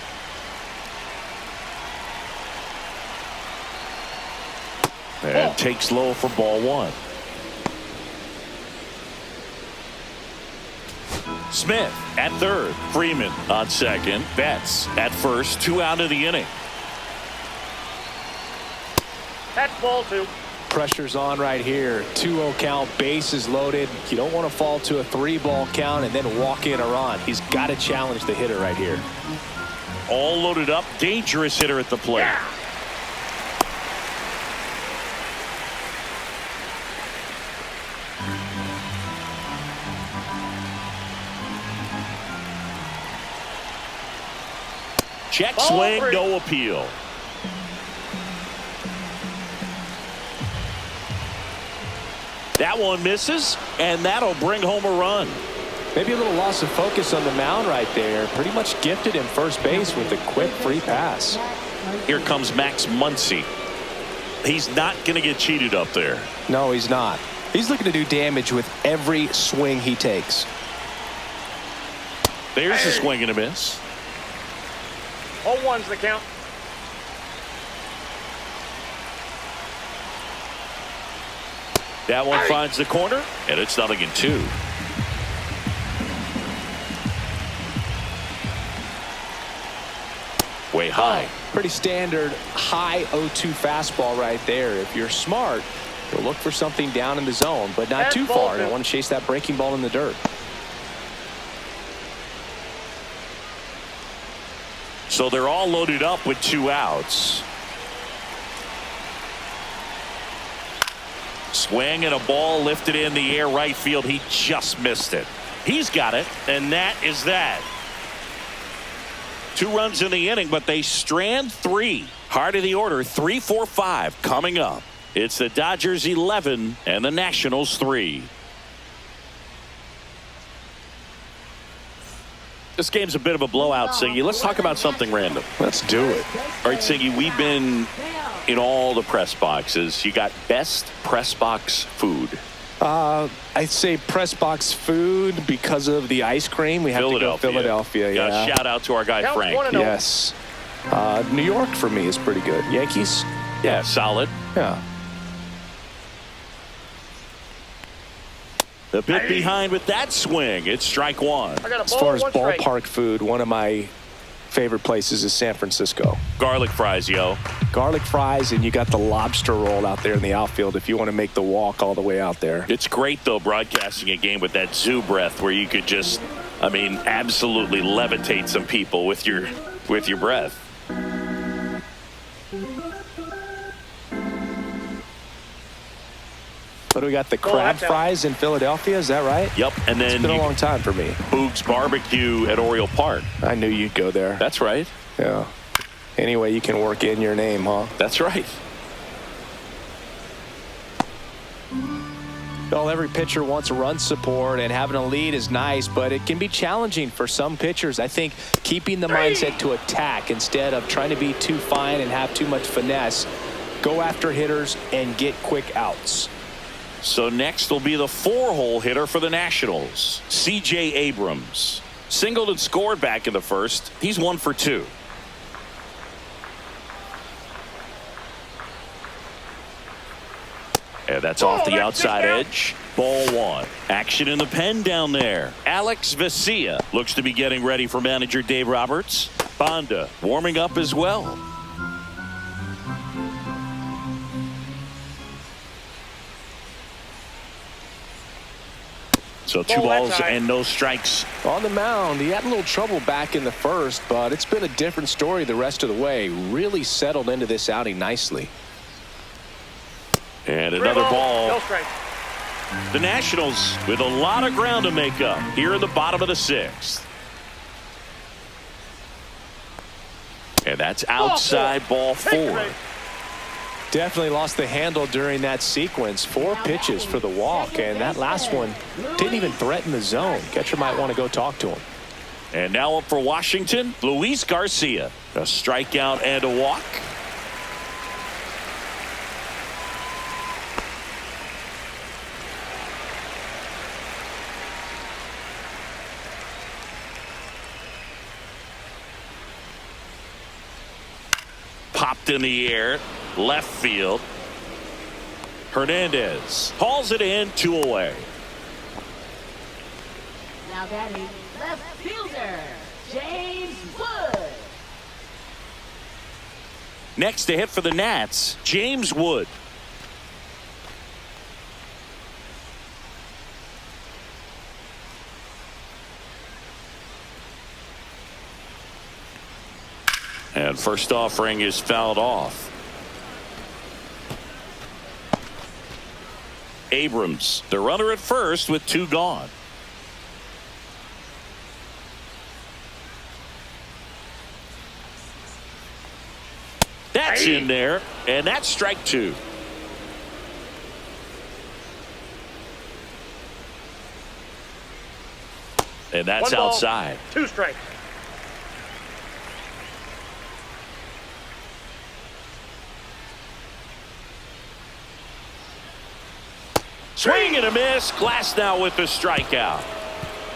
[SPEAKER 1] And takes low for ball 1. Smith at third. Freeman on second. Betts at first. 2 out of the inning.
[SPEAKER 4] That's ball 2.
[SPEAKER 2] Pressure's on right here. 2-0 count. Bases loaded. You don't want to fall to a 3-ball count and then walk in a run. He's got to challenge the hitter right here.
[SPEAKER 1] All loaded up. Dangerous hitter at the plate.
[SPEAKER 4] Yeah.
[SPEAKER 1] Check
[SPEAKER 4] Ball
[SPEAKER 1] swing,
[SPEAKER 4] 3.
[SPEAKER 1] no appeal. That one misses, and that'll bring home a run.
[SPEAKER 2] Maybe a little loss of focus on the mound right there. Pretty much gifted him first base with a quick free pass.
[SPEAKER 1] Here comes Max Muncy. He's not going to get cheated up there.
[SPEAKER 2] No, he's not. He's looking to do damage with every swing he takes.
[SPEAKER 1] There's a swing and a miss.
[SPEAKER 4] 0-1's the count.
[SPEAKER 1] That one finds the corner, and it's 0-2. Way high.
[SPEAKER 2] Pretty standard high 0-2 fastball right there. If you're smart, you'll look for something down in the zone, but not
[SPEAKER 4] That's
[SPEAKER 2] too far.
[SPEAKER 4] ball
[SPEAKER 2] You want to chase that breaking ball in the dirt.
[SPEAKER 1] So they're all loaded up with 2 outs. Swing and a ball lifted in the air right field. He just missed it. He's got it, and that is that. 2 runs in the inning, but they strand 3. Heart of the order, 3, 4, 5 coming up. It's the Dodgers 11 and the Nationals 3. This game's a bit of a blowout, Siggy. Let's talk about something random.
[SPEAKER 2] Let's do it.
[SPEAKER 1] All right, Siggy, we've been in all the press boxes. You got best press box food.
[SPEAKER 2] I'd say press box food because of the ice cream. We have to go Philadelphia.
[SPEAKER 1] Got
[SPEAKER 2] Yeah.
[SPEAKER 1] a shout out to our guy
[SPEAKER 4] Count
[SPEAKER 1] Frank.
[SPEAKER 4] 1-0.
[SPEAKER 2] Yes. New York for me is pretty good. Yankees?
[SPEAKER 1] Yeah, solid.
[SPEAKER 2] Yeah.
[SPEAKER 1] A bit behind with that swing. It's strike 1.
[SPEAKER 4] I got a
[SPEAKER 2] As
[SPEAKER 4] ball,
[SPEAKER 2] far as
[SPEAKER 4] 1 strike.
[SPEAKER 2] ballpark food, one of my favorite places is San Francisco.
[SPEAKER 1] Garlic fries, yo.
[SPEAKER 2] Garlic fries, and you got the lobster roll out there in the outfield if you want to make the walk all the way out there.
[SPEAKER 1] It's great, though, broadcasting a game with that zoo breath where you could just, I mean, absolutely levitate some people with your breath.
[SPEAKER 2] But we got the crab
[SPEAKER 4] that's out.
[SPEAKER 2] fries in Philadelphia, is that right?
[SPEAKER 1] Yep, and then
[SPEAKER 2] It's been a long time for me.
[SPEAKER 1] Boog's Barbecue at Oriole Park.
[SPEAKER 2] I knew you'd go there.
[SPEAKER 1] That's right.
[SPEAKER 2] Yeah. Anyway, you can work in your name, huh?
[SPEAKER 1] That's right.
[SPEAKER 2] Well, every pitcher wants run support, and having a lead is nice, but it can be challenging for some pitchers. I think keeping the mindset to attack instead of trying to be too fine and have too much finesse, go after hitters and get quick outs.
[SPEAKER 1] So next will be the 4-hole hitter for the Nationals, C.J. Abrams. Singled and scored back in the first. He's 1 for 2. And that's off the outside edge. Ball 1. Action in the pen down there. Alex Vesia looks to be getting ready for manager Dave Roberts. Bonda warming up as well. So 2 balls and no strikes.
[SPEAKER 2] On the mound, he had a little trouble back in the first, but it's been a different story the rest of the way. Really settled into this outing nicely.
[SPEAKER 1] And
[SPEAKER 4] 3
[SPEAKER 1] another
[SPEAKER 4] balls,
[SPEAKER 1] ball.
[SPEAKER 4] no strike.
[SPEAKER 1] The Nationals with a lot of ground to make up here in the bottom of the 6th. And that's outside ball 4.
[SPEAKER 2] Definitely lost the handle during that sequence. 4 pitches for the walk, and that last one didn't even threaten the zone. Catcher might want to go talk to him.
[SPEAKER 1] And now up for Washington, Luis Garcia. A strikeout and a walk. Popped in the air. Left field. Hernandez hauls it in, 2 away.
[SPEAKER 3] Now batting left fielder, James Wood.
[SPEAKER 1] Next to hit for the Nats, James Wood. And first offering is fouled off. Abrams, the runner at first with 2 gone. That's in there, and that's strike two. And that's outside.
[SPEAKER 4] 2 strikes.
[SPEAKER 1] Swing and a miss. Glass now with the strikeout.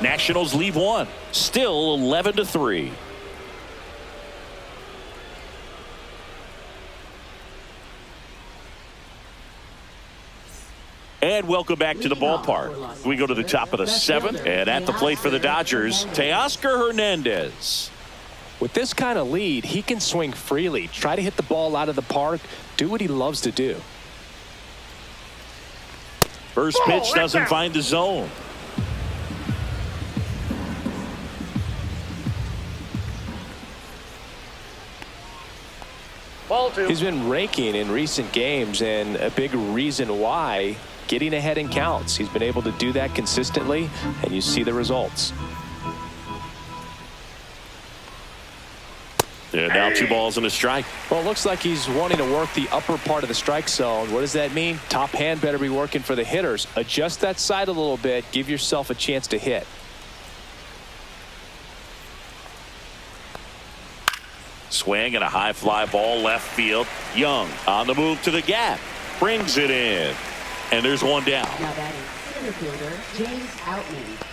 [SPEAKER 1] Nationals leave one. Still 11-3. And welcome back to the ballpark. We go to the top of the 7th, and at the plate for the Dodgers, Teoscar Hernandez.
[SPEAKER 2] With this kind of lead, he can swing freely, try to hit the ball out of the park, do what he loves to do.
[SPEAKER 1] First pitch doesn't find the zone.
[SPEAKER 4] Ball 2.
[SPEAKER 2] He's been raking in recent games, and a big reason why, getting ahead in counts. He's been able to do that consistently, and you see the results.
[SPEAKER 1] And now 2 balls and a strike.
[SPEAKER 2] Well, it looks like he's wanting to work the upper part of the strike zone. What does that mean? Top hand better be working for the hitters. Adjust that side a little bit. Give yourself a chance to hit.
[SPEAKER 1] Swing and a high fly ball left field. Young on the move to the gap. Brings it in. And there's one down.
[SPEAKER 3] Now batting center fielder James Outman.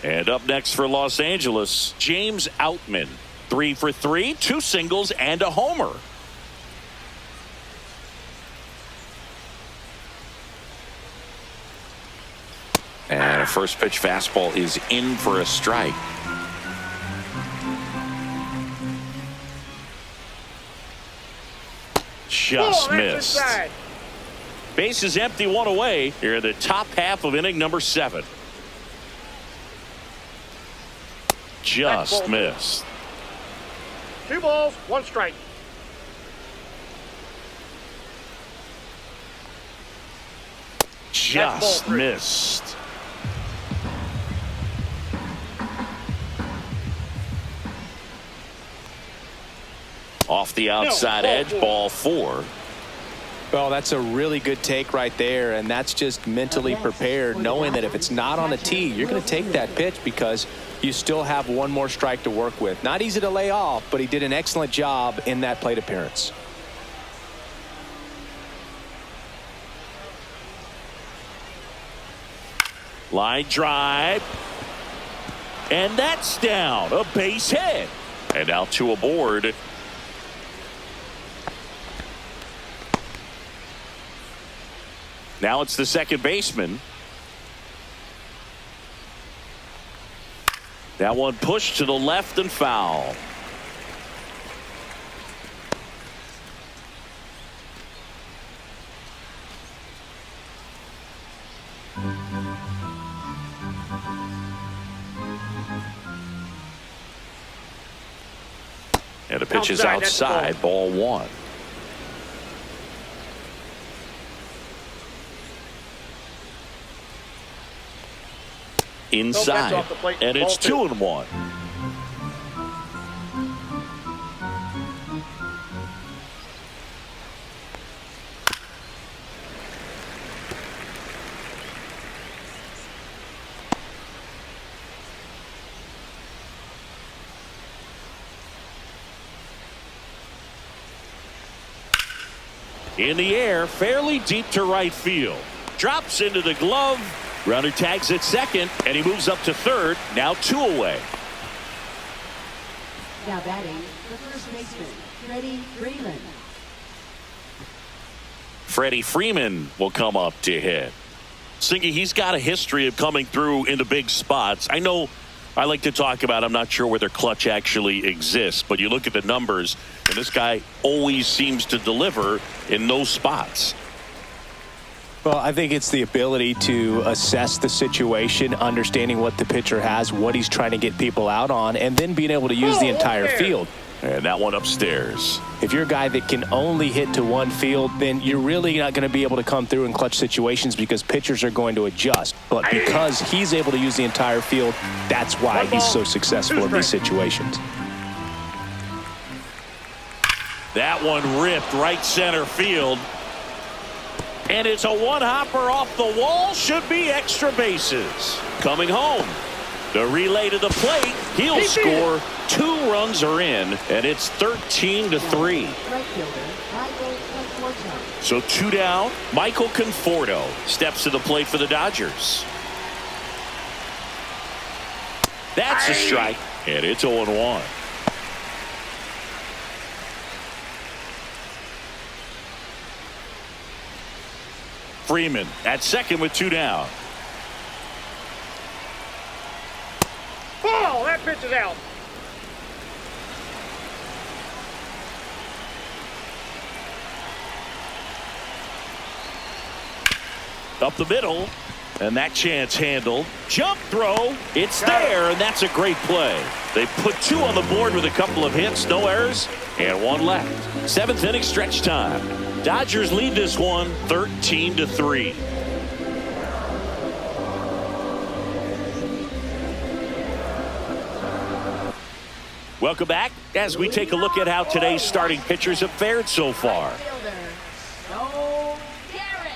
[SPEAKER 1] And up next for Los Angeles, James Outman. 3 for 3, 2 singles and a homer. And a first pitch fastball is in for a strike. Just missed. Base is empty, 1 away. Here in the top half of inning number 7. Just missed.
[SPEAKER 4] 2 balls, 1 strike.
[SPEAKER 1] Just missed. Off the outside edge, ball 4.
[SPEAKER 2] Well, that's a really good take right there, and that's just mentally prepared, knowing that if it's not on a tee, you're going to take that pitch because you still have 1 more strike to work with. Not easy to lay off, but he did an excellent job in that plate appearance.
[SPEAKER 1] Line drive. And that's down. A base hit. And now 2 aboard. Now it's the second baseman. That one pushed to the left and foul. And the pitch is outside, ball 1. Inside, and it's 2-1. In the air, fairly deep to right field. Drops into the glove. Runner tags at second, and he moves up to third. Now 2 away.
[SPEAKER 3] Now batting the first baseman, Freddie Freeman.
[SPEAKER 1] Freddie Freeman will come up to hit. Singy, he's got a history of coming through into big spots. I know I like to talk about, I'm not sure whether clutch actually exists, but you look at the numbers, and this guy always seems to deliver in those spots.
[SPEAKER 2] Well, I think it's the ability to assess the situation, understanding what the pitcher has, what he's trying to get people out on, and then being able to use the entire field.
[SPEAKER 1] And that one upstairs.
[SPEAKER 2] If you're a guy that can only hit to one field, then you're really not going to be able to come through in clutch situations because pitchers are going to adjust. But because he's able to use the entire field, that's why he's so successful in these situations.
[SPEAKER 1] That one ripped right center field. And it's a one-hopper off the wall. Should be extra bases. Coming home. The relay to the plate. He'll score. 2 runs are in, and it's 13-3.
[SPEAKER 3] Right fielder, Michael Conforto.
[SPEAKER 1] So 2 down. Michael Conforto steps to the plate for the Dodgers. That's a strike, and it's 0-1. Freeman at second with 2 down.
[SPEAKER 4] Ball, that pitch is out.
[SPEAKER 1] Up the middle, and that chance handled. Jump throw, it's there, and that's a great play. They put 2 on the board with a couple of hits, no errors, and 1 left. 7th inning stretch time. Dodgers lead this one 13-3. Welcome back as we take a look at how today's starting pitchers have fared so far.
[SPEAKER 3] Right fielder, no Garrett.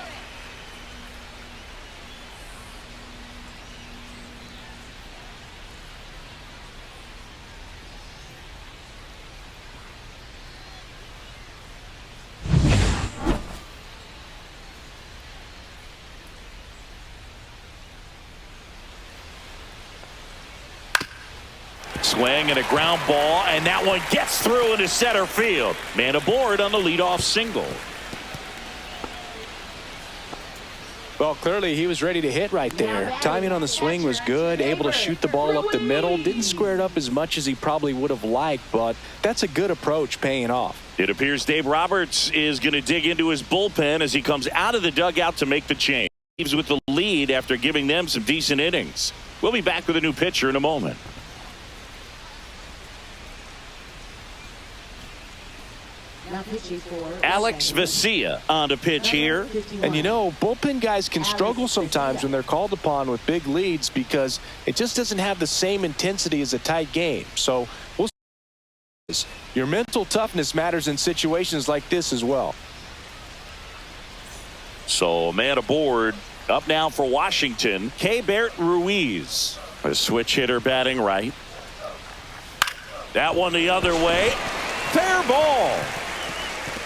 [SPEAKER 1] Swing and a ground ball, and that one gets through into center field. Man aboard on the leadoff single.
[SPEAKER 2] Well, clearly he was ready to hit right there. Timing on the swing was good, able to shoot the ball up the middle. Didn't square it up as much as he probably would have liked, but that's a good approach, paying off.
[SPEAKER 1] It appears Dave Roberts is going to dig into his bullpen as he comes out of the dugout to make the change. He's with the lead after giving them some decent innings. We'll be back with a new pitcher in a moment.
[SPEAKER 3] Now pitching for
[SPEAKER 1] Alex Vesia on to pitch here.
[SPEAKER 2] And you know, bullpen guys can struggle sometimes when they're called upon with big leads because it just doesn't have the same intensity as a tight game. So we'll see. Your mental toughness matters in situations like this as well.
[SPEAKER 1] So man aboard. Up now for Washington, Keibert Ruiz. A switch hitter batting right. That one the other way. Fair ball.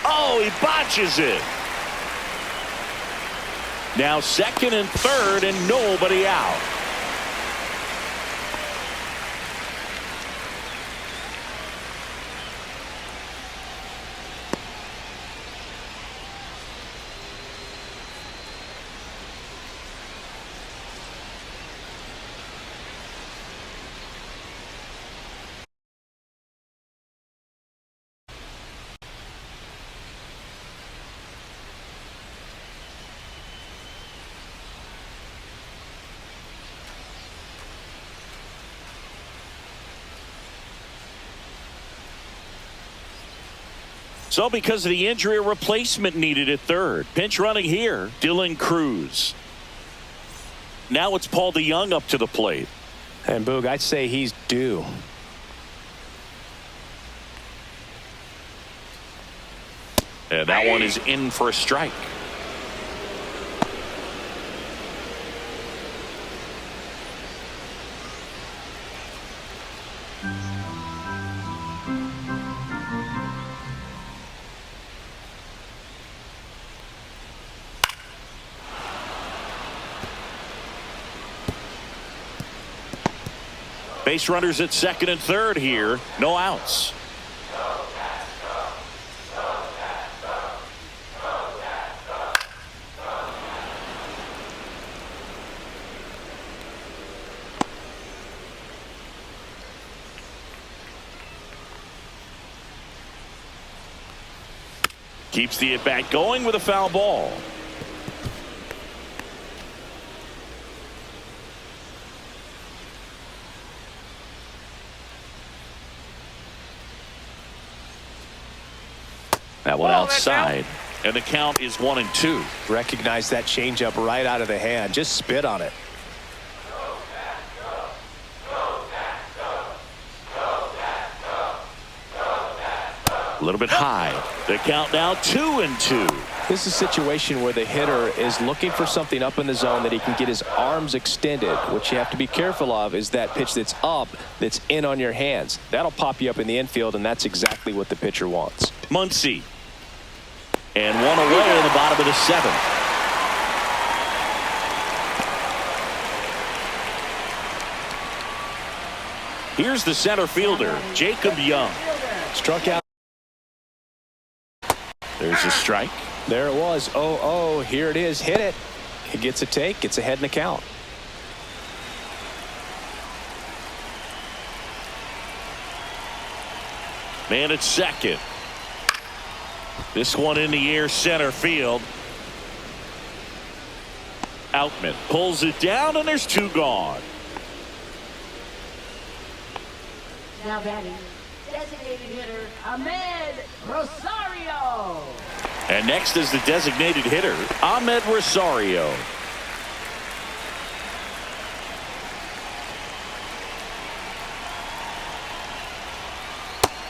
[SPEAKER 1] Oh, he botches it. Now second and third and nobody out. So because of the injury, a replacement needed at third. Pinch running here, Dylan Cruz. Now it's Paul DeYoung up to the plate.
[SPEAKER 2] And Boog, I'd say he's due.
[SPEAKER 1] And that one is in for a strike. Base runners at second and third here. No outs. Keeps the at-bat going with a foul ball. That one outside, and the count is 1-2.
[SPEAKER 2] Recognize that changeup right out of the hand. Just spit on it.
[SPEAKER 1] little bit high. The count now 2-2.
[SPEAKER 2] This is a situation where the hitter is looking for something up in the zone that he can get his arms extended. What you have to be careful of is that pitch that's up, that's in on your hands. That'll pop you up in the infield, and that's exactly what the pitcher wants.
[SPEAKER 1] Muncy. And one away in the bottom of the 7th. Here's the center fielder, Jacob Young.
[SPEAKER 2] Struck out.
[SPEAKER 1] There's a strike.
[SPEAKER 2] There it was. 0-0. Here it is. Hit it. He gets a take. Gets ahead in the count.
[SPEAKER 1] Man at second. This one in the air, center field. Outman pulls it down, and there's 2 gone.
[SPEAKER 3] Now batting, designated hitter Ahmed Rosario.
[SPEAKER 1] And next is the designated hitter, Ahmed Rosario.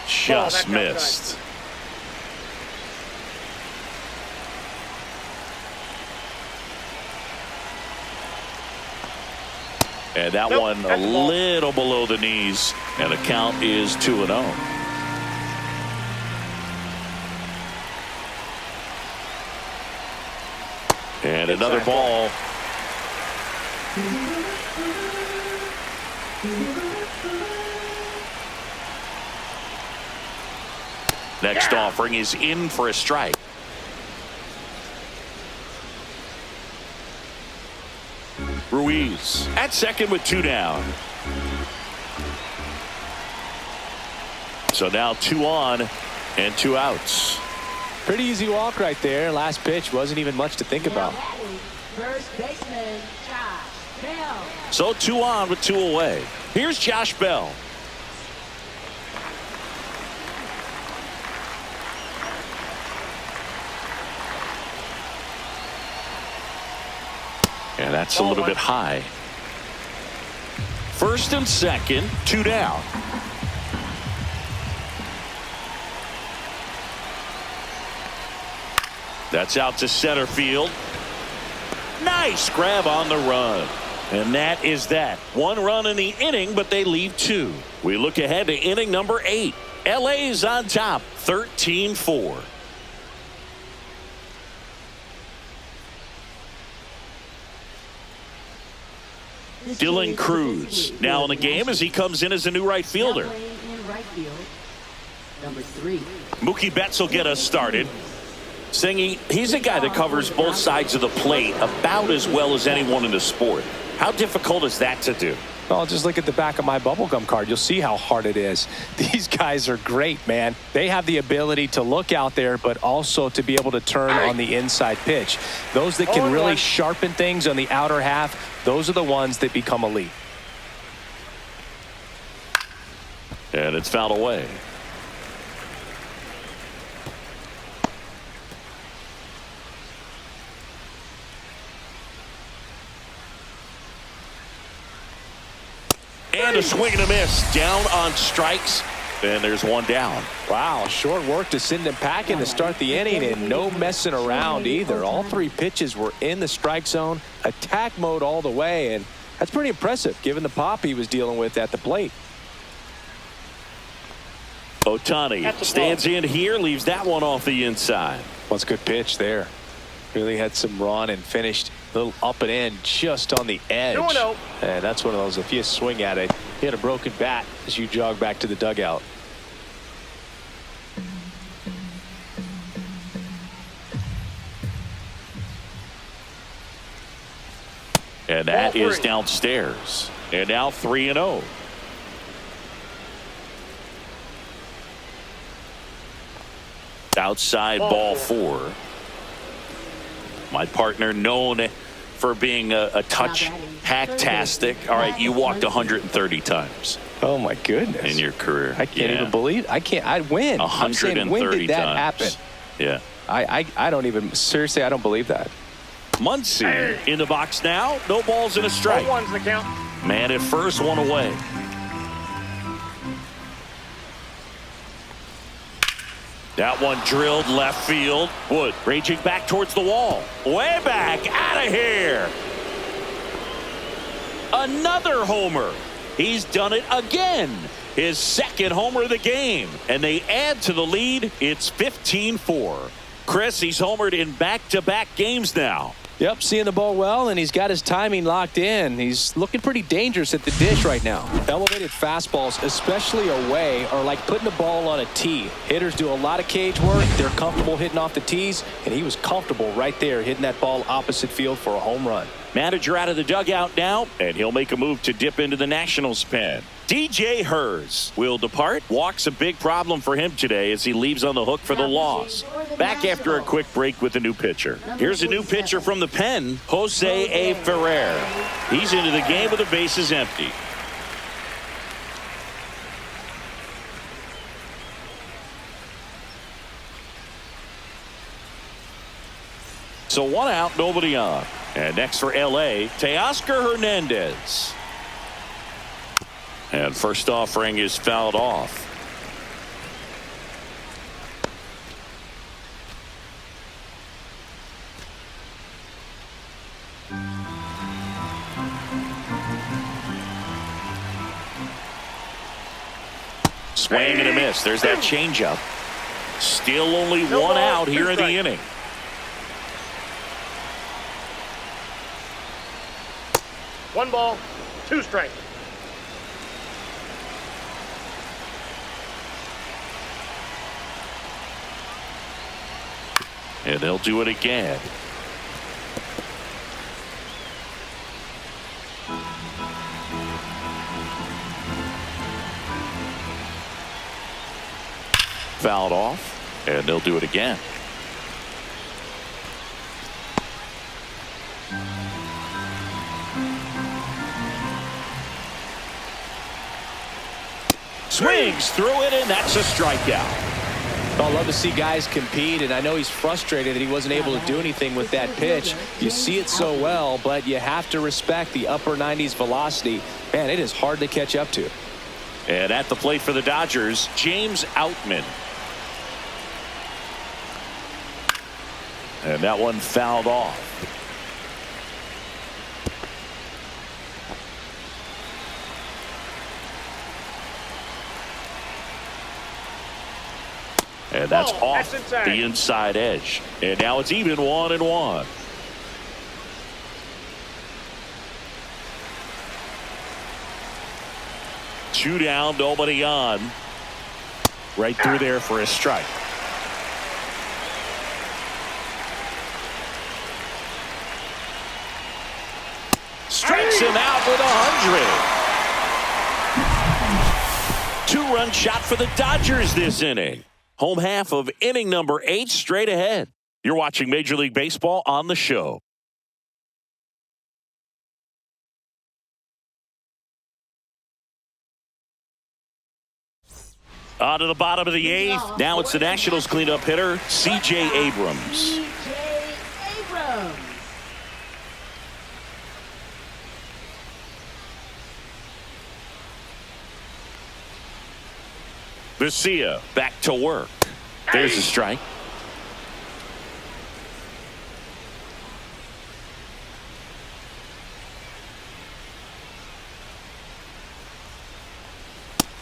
[SPEAKER 1] Just missed. And that one a little below the knees, and the count is 2-0. And another ball. Next offering is in for a strike. Ruiz at second with 2 down. So now 2 on and 2 outs.
[SPEAKER 2] Pretty easy walk right there. Last pitch wasn't even much to think about.
[SPEAKER 3] First baseman Josh Bell.
[SPEAKER 1] So 2 on with 2 away. Here's Josh Bell. And that's a little bit high. First and second, 2 down. That's out to center field. Nice grab on the run. And that is that. 1 run in the inning, but they leave 2. We look ahead to inning number 8. LA's on top, 13-4. Dylan Cruz now in the game as he comes in as a new right fielder.
[SPEAKER 3] Number 3.
[SPEAKER 1] Mookie Betts will get us started. Singy, he's a guy that covers both sides of the plate about as well as anyone in the sport. How difficult is that to do?
[SPEAKER 2] Well, just look at the back of my bubblegum card. You'll see how hard it is. These guys are great, man. They have the ability to look out there, but also to be able to turn on the inside pitch. Those that can really sharpen things on the outer half, those are the ones that become elite.
[SPEAKER 1] And it's fouled away. And a swing and a miss. Down on strikes. And there's 1 down.
[SPEAKER 2] Wow, short work to send him packing to start the inning, and no messing around either. All 3 pitches were in the strike zone, attack mode all the way, and that's pretty impressive given the pop he was dealing with at the plate.
[SPEAKER 1] Ohtani stands in here, leaves that one off the inside.
[SPEAKER 2] Well, it's a good pitch there. Really had some run and finished a little up and in just on the edge.
[SPEAKER 4] 2-0.
[SPEAKER 2] And that's one of those, if you swing at it, hit a broken bat as you jog back to the dugout.
[SPEAKER 1] And that is downstairs. And now 3-0. Outside ball 4. My partner known for being a touch hacktastic. All right, you walked 130 times.
[SPEAKER 2] Oh my goodness.
[SPEAKER 1] In your career.
[SPEAKER 2] I can't even believe. I'd win.
[SPEAKER 1] 130
[SPEAKER 2] when did that
[SPEAKER 1] times.
[SPEAKER 2] happen?
[SPEAKER 1] Yeah.
[SPEAKER 2] I don't even, seriously, I don't believe that.
[SPEAKER 1] Muncy in the box now. No balls and a strike.
[SPEAKER 4] 1's the count.
[SPEAKER 1] Man at first, 1 away. That one drilled left field. Wood raging back towards the wall. Way back, out of here. Another homer. He's done it again. His second homer of the game. And they add to the lead. It's 15-4. Chris, he's homered in back-to-back games now.
[SPEAKER 2] Yep, seeing the ball well, and he's got his timing locked in. He's looking pretty dangerous at the dish right now. Elevated fastballs, especially away, are like putting the ball on a tee. Hitters do a lot of cage work. They're comfortable hitting off the tees, and he was comfortable right there hitting that ball opposite field for a home run.
[SPEAKER 1] Manager out of the dugout now, and he'll make a move to dip into the Nationals pen. DJ Hers will depart. Walk's a big problem for him today as he leaves on the hook for the loss. Back after a quick break with a new pitcher. Here's a new pitcher from the pen, Jose A. Ferrer. He's into the game with the bases empty. So 1 out, nobody on. And next for L.A., Teoscar Hernandez. And first offering is fouled off. Swing and a miss. There's that changeup. Still only one out here in the inning.
[SPEAKER 4] One ball, 2 strikes.
[SPEAKER 1] And they'll do it again. Fouled off, and they'll do it again. Swings through it, and that's a strikeout.
[SPEAKER 2] I love to see guys compete, and I know he's frustrated that he wasn't able to do anything with that pitch. You see it so well, but you have to respect the upper 90s velocity. Man, it is hard to catch up to.
[SPEAKER 1] And at the plate for the Dodgers, James Outman. And that one fouled off. And that's off the inside edge. And now it's even 1-1. Two down, nobody on. Right through there for a strike. Strikes him out with 100. Two-run shot for the Dodgers this inning. Home half of inning number 8 straight ahead. You're watching Major League Baseball on the show. On to the bottom of the 8th. Now it's the Nationals cleanup hitter, C.J. Abrams.
[SPEAKER 3] C.J. Abrams.
[SPEAKER 1] Garcia back to work. There's a strike.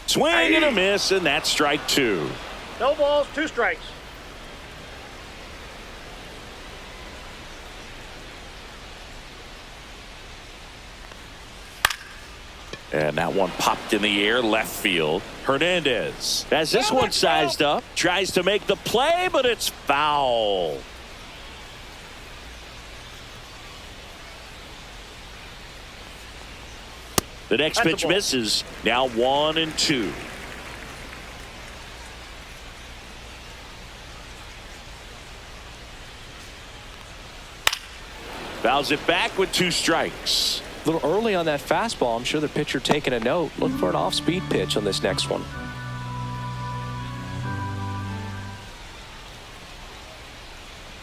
[SPEAKER 1] Swing and a miss, and that's strike 2.
[SPEAKER 4] No balls, 2 strikes.
[SPEAKER 1] And that one popped in the air, left field. Hernandez has this one sized up. Tries to make the play, but it's foul. The next pitch misses. Now 1-2. Fouls it back with 2 strikes.
[SPEAKER 2] A little early on that fastball. I'm sure the pitcher taking a note. Look for an off-speed pitch on this next one.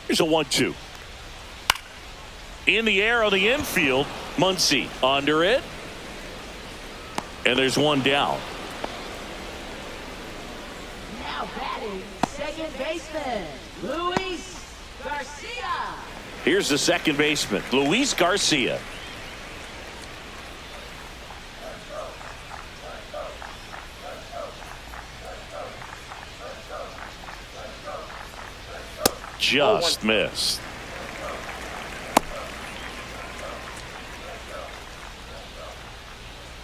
[SPEAKER 1] Here's a 1-2. In the air on the infield. Muncy under it. And there's one down.
[SPEAKER 3] Now batting second second baseman, Luis Garcia.
[SPEAKER 1] Here's the second baseman, Luis Garcia. Just missed.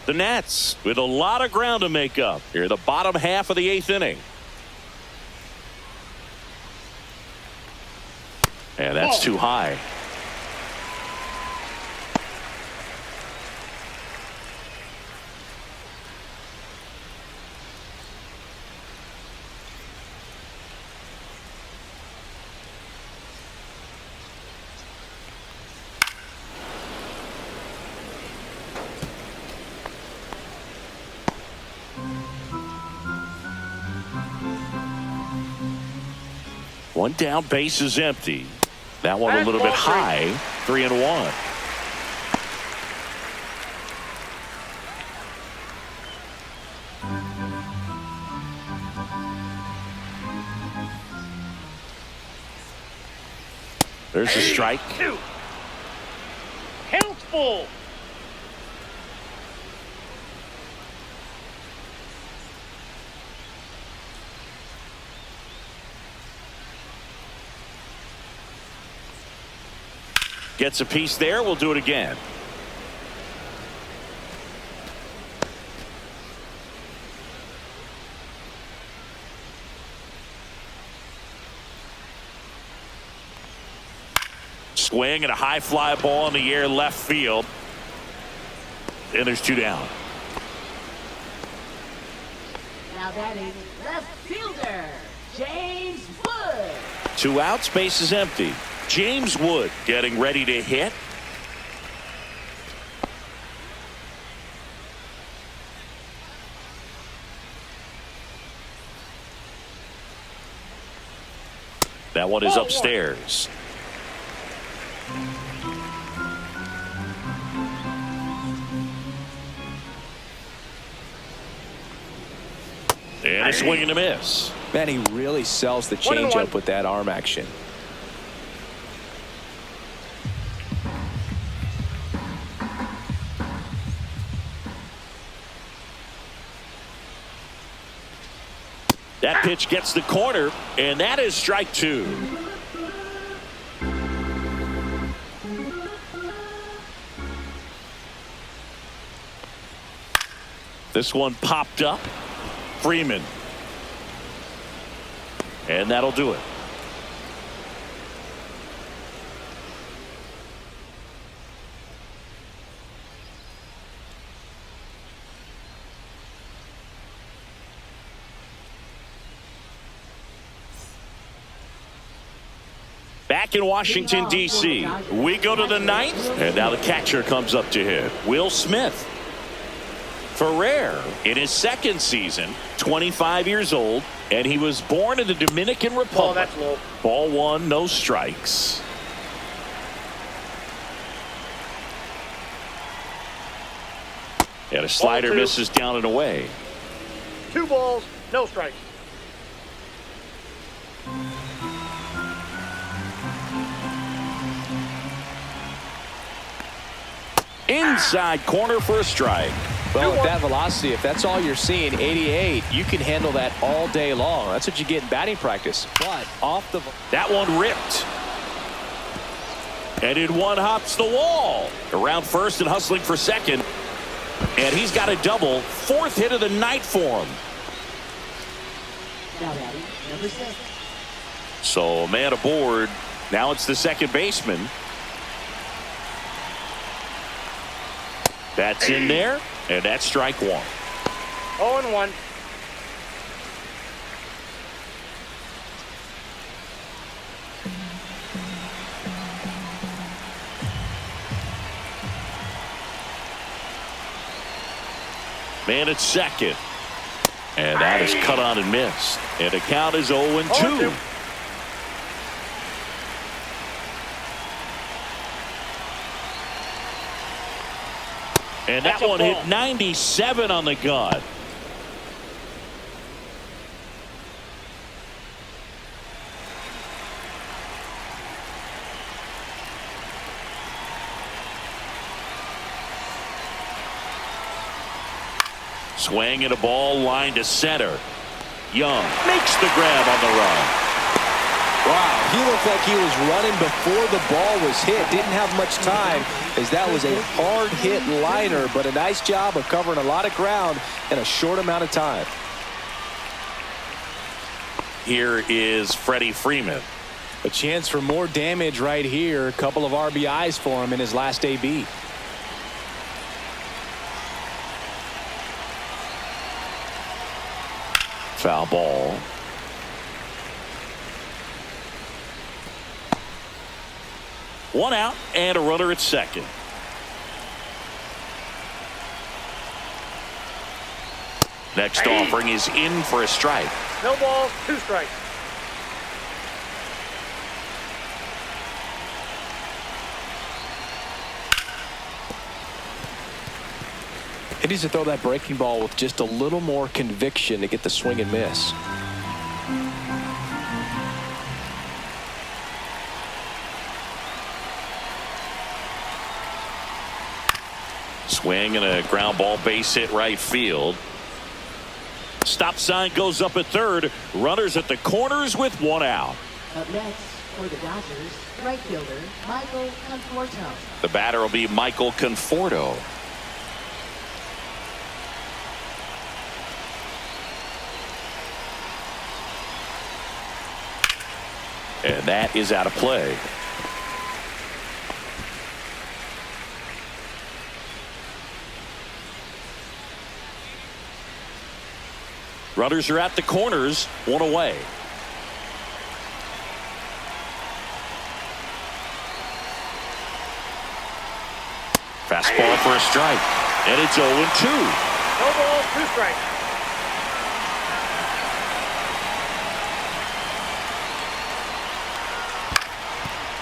[SPEAKER 1] The Nats with a lot of ground to make up here, the bottom half of the 8th inning. And that's too high. One down, base is empty. That one a little bit high. 3-1. There's a strike.
[SPEAKER 4] Two. Count full.
[SPEAKER 1] Gets a piece there. We'll do it again. Swing and a high fly ball in the air left field. And there's 2 down.
[SPEAKER 3] Now batting left fielder, James Wood.
[SPEAKER 1] 2 outs, base is empty. James Wood getting ready to hit. That one is upstairs. And a swing and a miss.
[SPEAKER 2] Man, he really sells the changeup with that arm action.
[SPEAKER 1] That pitch gets the corner, and that is strike 2. This one popped up. Freeman. And that'll do it. Back in Washington, D.C., we go to the 9th, and now the catcher comes up to hit. Will Smith. Ferrer in his 2nd season, 25 years old, and he was born in the Dominican Republic.
[SPEAKER 4] Oh, that's low.
[SPEAKER 1] Ball 1, no strikes. And a slider misses down and away.
[SPEAKER 4] 2 balls, no strikes.
[SPEAKER 2] Inside corner for a strike. Well, with that velocity, if that's all you're seeing, 88, you can handle that all day long. That's what you get in batting practice. But off the...
[SPEAKER 1] That one ripped. And in one hops the wall. Around first and hustling for second. And he's got a double. 4th hit of the night for him.
[SPEAKER 3] Now batting number 6.
[SPEAKER 1] So man aboard. Now it's the second baseman. That's in there. And that's strike 1.
[SPEAKER 4] 0-1.
[SPEAKER 1] Man at second. And that is cut on and missed. And the count is 0-2. And that one hit 97 on the gun. Swing and a ball line to center. Young makes the grab on the run.
[SPEAKER 2] Wow, he looked like he was running before the ball was hit. Didn't have much time, as that was a hard hit liner, but a nice job of covering a lot of ground in a short amount of time.
[SPEAKER 1] Here is Freddie Freeman.
[SPEAKER 2] A chance for more damage right here. A couple of RBIs for him in his last AB.
[SPEAKER 1] Foul ball. One out and a runner at second. Next offering is in for a strike.
[SPEAKER 4] No balls, 2 strikes.
[SPEAKER 2] He needs to throw that breaking ball with just a little more conviction to get the swing and miss.
[SPEAKER 1] Swing and a ground ball, base hit right field. Stop sign goes up at third. Runners at the corners with 1 out.
[SPEAKER 3] Up next for the Dodgers, right fielder Michael Conforto.
[SPEAKER 1] The batter will be Michael Conforto. And that is out of play. Runners are at the corners, 1 away. Fastball for a strike. And it's 0-2.
[SPEAKER 4] No balls, 2 strikes.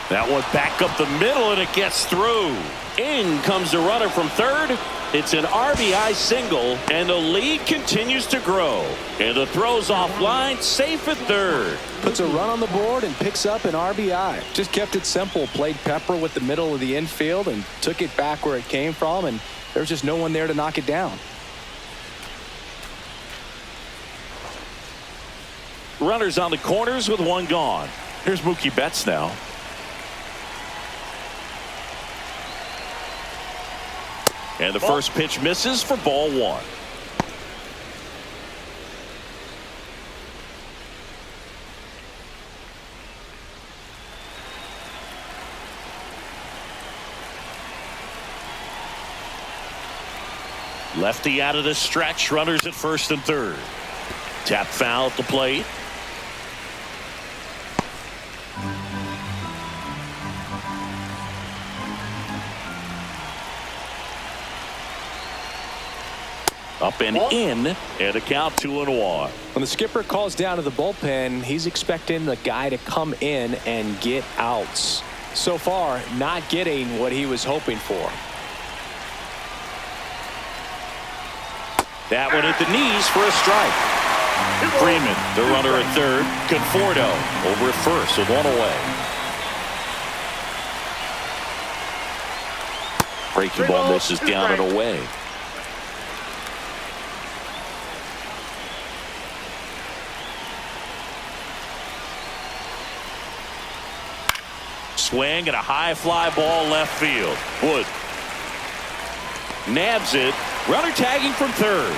[SPEAKER 1] That one back up the middle, and it gets through. In comes the runner from third. It's an RBI single, and the lead continues to grow. And the throw's offline, safe at third.
[SPEAKER 2] Puts a run on the board and picks up an RBI. Just kept it simple. Played pepper with the middle of the infield and took it back where it came from, and there's just no one there to knock it down.
[SPEAKER 1] Runners on the corners with 1 gone. Here's Mookie Betts now. And the first pitch misses for ball 1. Lefty out of the stretch. Runners at first and third. Tap foul at the plate. Up and in, and a count 2-1.
[SPEAKER 2] When the skipper calls down to the bullpen, he's expecting the guy to come in and get outs. So far, not getting what he was hoping for.
[SPEAKER 1] That one at the knees for a strike. Freeman, the runner at third. Conforto over at first with 1 away. Breaking ball misses down and away. Swing and a high fly ball left field. Wood nabs it. Runner tagging from third.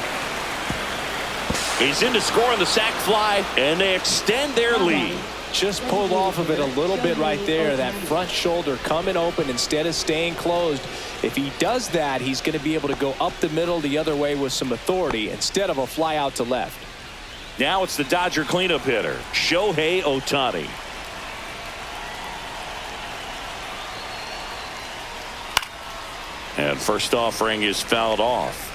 [SPEAKER 1] He's in to score on the sac fly, and they extend their lead.
[SPEAKER 2] Just pulled off of it a little bit right there. That front shoulder coming open instead of staying closed. If he does that, he's going to be able to go up the middle the other way with some authority instead of a fly out to left.
[SPEAKER 1] Now it's the Dodger cleanup hitter, Shohei Ohtani. And first offering is fouled off.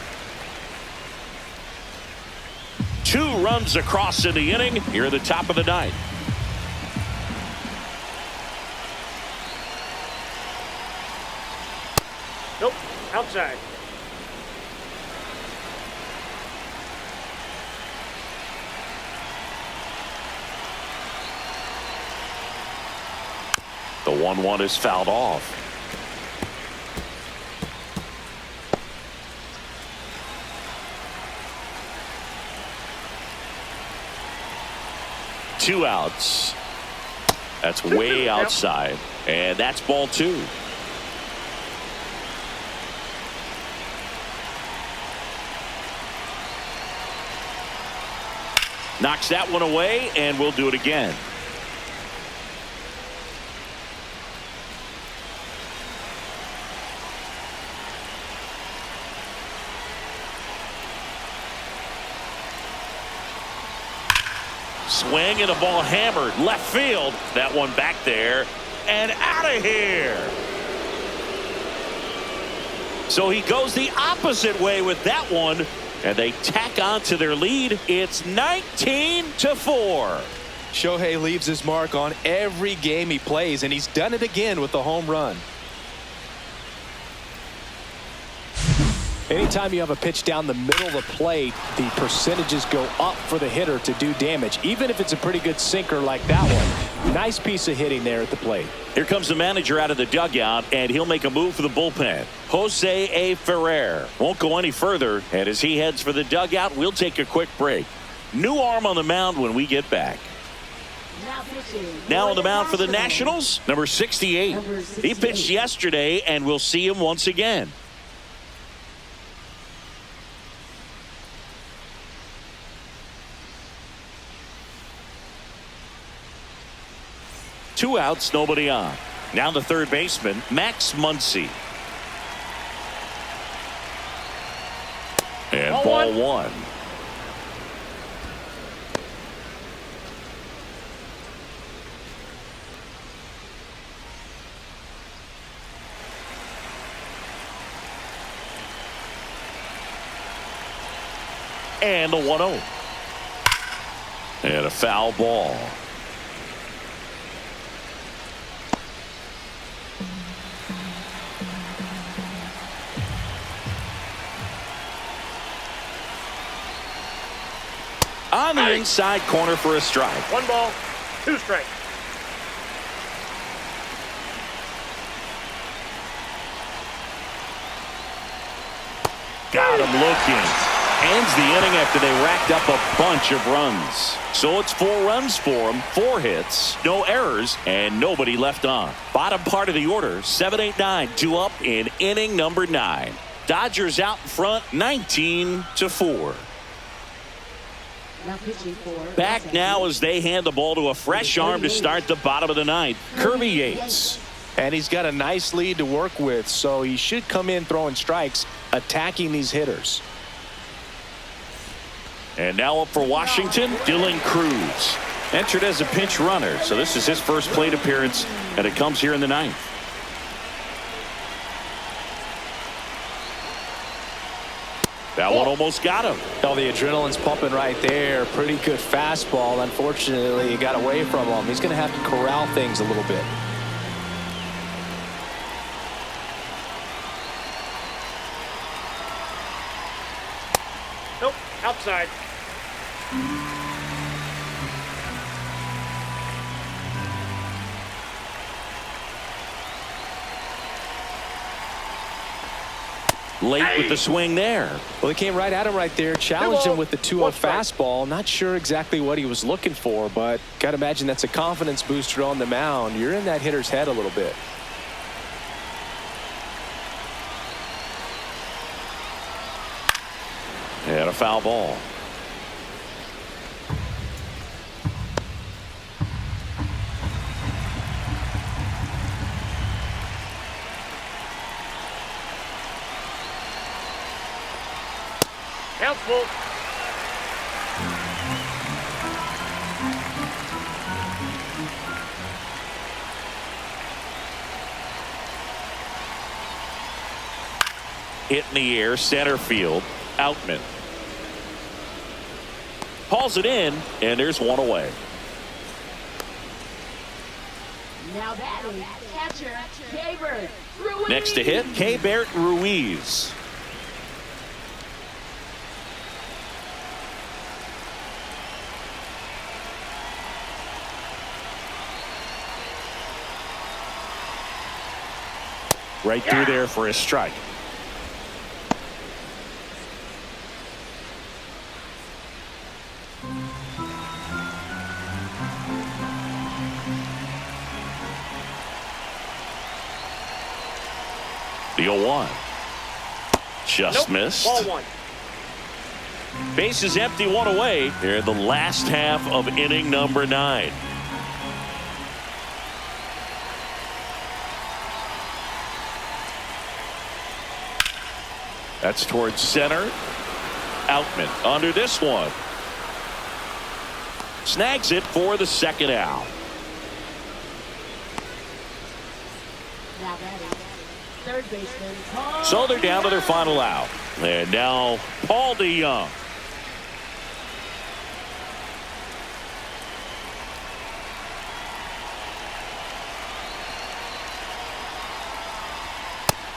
[SPEAKER 1] 2 runs across in the inning here at the top of the 9th.
[SPEAKER 4] Nope, outside.
[SPEAKER 1] The 1-1 is fouled off. 2 outs. That's way outside. And that's ball 2. Knocks that one away, and we'll do it again. Swing and a ball hammered left field. That one back there and out of here. So he goes the opposite way with that one, and they tack on to their lead. It's 19-4.
[SPEAKER 2] Shohei leaves his mark on every game he plays, and he's done it again with the home run. Anytime you have a pitch down the middle of the plate, the percentages go up for the hitter to do damage, even if it's a pretty good sinker like that one. Nice piece of hitting there at the plate.
[SPEAKER 1] Here comes the manager out of the dugout, and he'll make a move for the bullpen. Jose A. Ferrer won't go any further, and as he heads for the dugout, we'll take a quick break. New arm on the mound when we get back. Now on the mound for the Nationals, number 68. He pitched yesterday, and we'll see him once again. Two outs, nobody on. Now the third baseman, Max Muncy. And ball one. And the 1-0. And a foul ball. On the inside corner for a strike.
[SPEAKER 4] 1 ball, 2 strikes.
[SPEAKER 1] Got him looking. Ends the inning after they racked up a bunch of runs. So it's 4 runs for him, 4 hits, no errors, and nobody left on. Bottom part of the order, 7, 8, 9, 2 up in inning number 9. Dodgers out in front, 19-4. Back now as they hand the ball to a fresh arm to start the bottom of the 9th. Kirby Yates.
[SPEAKER 2] And he's got a nice lead to work with, so he should come in throwing strikes, attacking these hitters.
[SPEAKER 1] And now up for Washington, Dylan Cruz. Entered as a pinch runner, so this is his first plate appearance, and it comes here in the 9th. That one almost got him.
[SPEAKER 2] Oh, the adrenaline's pumping right there. Pretty good fastball. Unfortunately, he got away from him. He's going to have to corral things a little bit.
[SPEAKER 4] Nope, outside.
[SPEAKER 2] Late with the swing there. Well, they came right at him right there, challenged him with the 2-0 fastball. Not sure exactly what he was looking for, but got to imagine that's a confidence booster on the mound. You're in that hitter's head a little bit.
[SPEAKER 1] And a foul ball.
[SPEAKER 4] Count's full.
[SPEAKER 1] Hit in the air, center field, Outman. Hauls it in, and there's one away.
[SPEAKER 3] Now batting, catcher, K-Bert Ruiz.
[SPEAKER 1] Next to hit, K-Bert Ruiz. Right through there for a strike. The 0-1. Just missed.
[SPEAKER 4] Ball one.
[SPEAKER 1] Base is empty, one away. Here in the last half of inning number 9. That's towards center. Outman under this one. Snags it for the second out.
[SPEAKER 3] Now batting, third baseman, Paul.
[SPEAKER 1] So they're down to their final out. And now Paul DeYoung.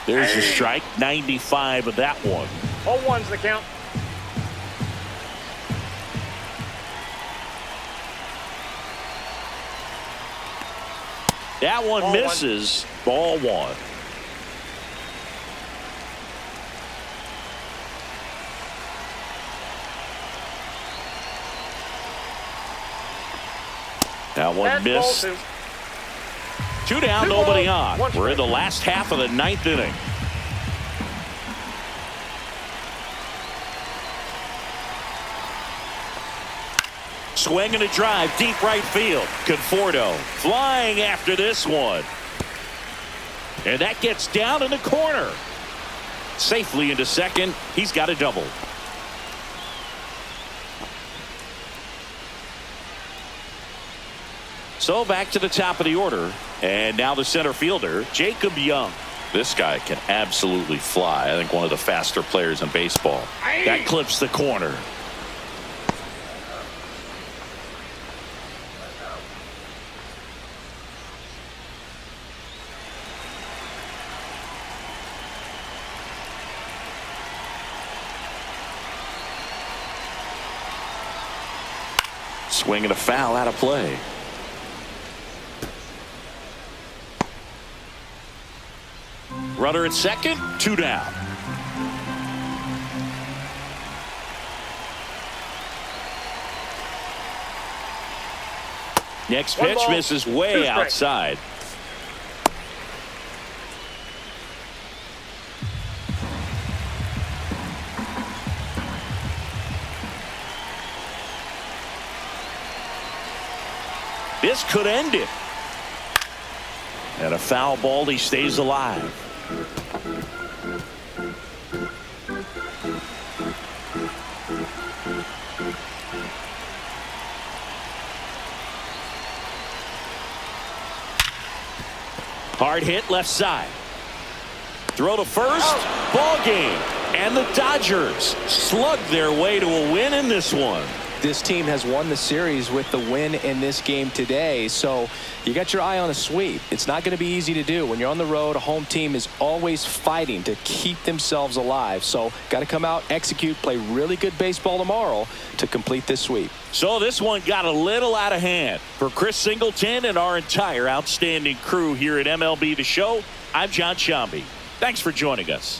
[SPEAKER 1] There's a strike. 95 of that one.
[SPEAKER 4] 0-1's the count.
[SPEAKER 1] That one misses. Ball 1. That one
[SPEAKER 4] That's
[SPEAKER 1] missed.
[SPEAKER 4] ball 2.
[SPEAKER 1] 2 down,
[SPEAKER 4] 2
[SPEAKER 1] nobody
[SPEAKER 4] ball,
[SPEAKER 1] on.
[SPEAKER 4] 1
[SPEAKER 1] We're in
[SPEAKER 4] strike.
[SPEAKER 1] the last half of the 9th inning. Swing and a drive, deep right field. Conforto flying after this one. And that gets down in the corner. Safely into second. He's got a double. So back to the top of the order. And now the center fielder, Jacob Young. This guy can absolutely fly. I think one of the faster players in baseball. That clips the corner. Swing and a foul out of play. Runner at second, 2 down. Next pitch misses way outside. This could end it. And a foul ball, he stays alive. Hard hit left side. Throw to first. Ball game. And the Dodgers slug their way to a win in this one.
[SPEAKER 2] This team has won the series with the win in this game today, so you got your eye on a sweep. It's not going to be easy to do. When you're on the road, a home team is always fighting to keep themselves alive. So got to come out, execute, play really good baseball tomorrow to complete this sweep.
[SPEAKER 1] So this one got a little out of hand. For Chris Singleton and our entire outstanding crew here at MLB The Show, I'm John Shambi. Thanks for joining us.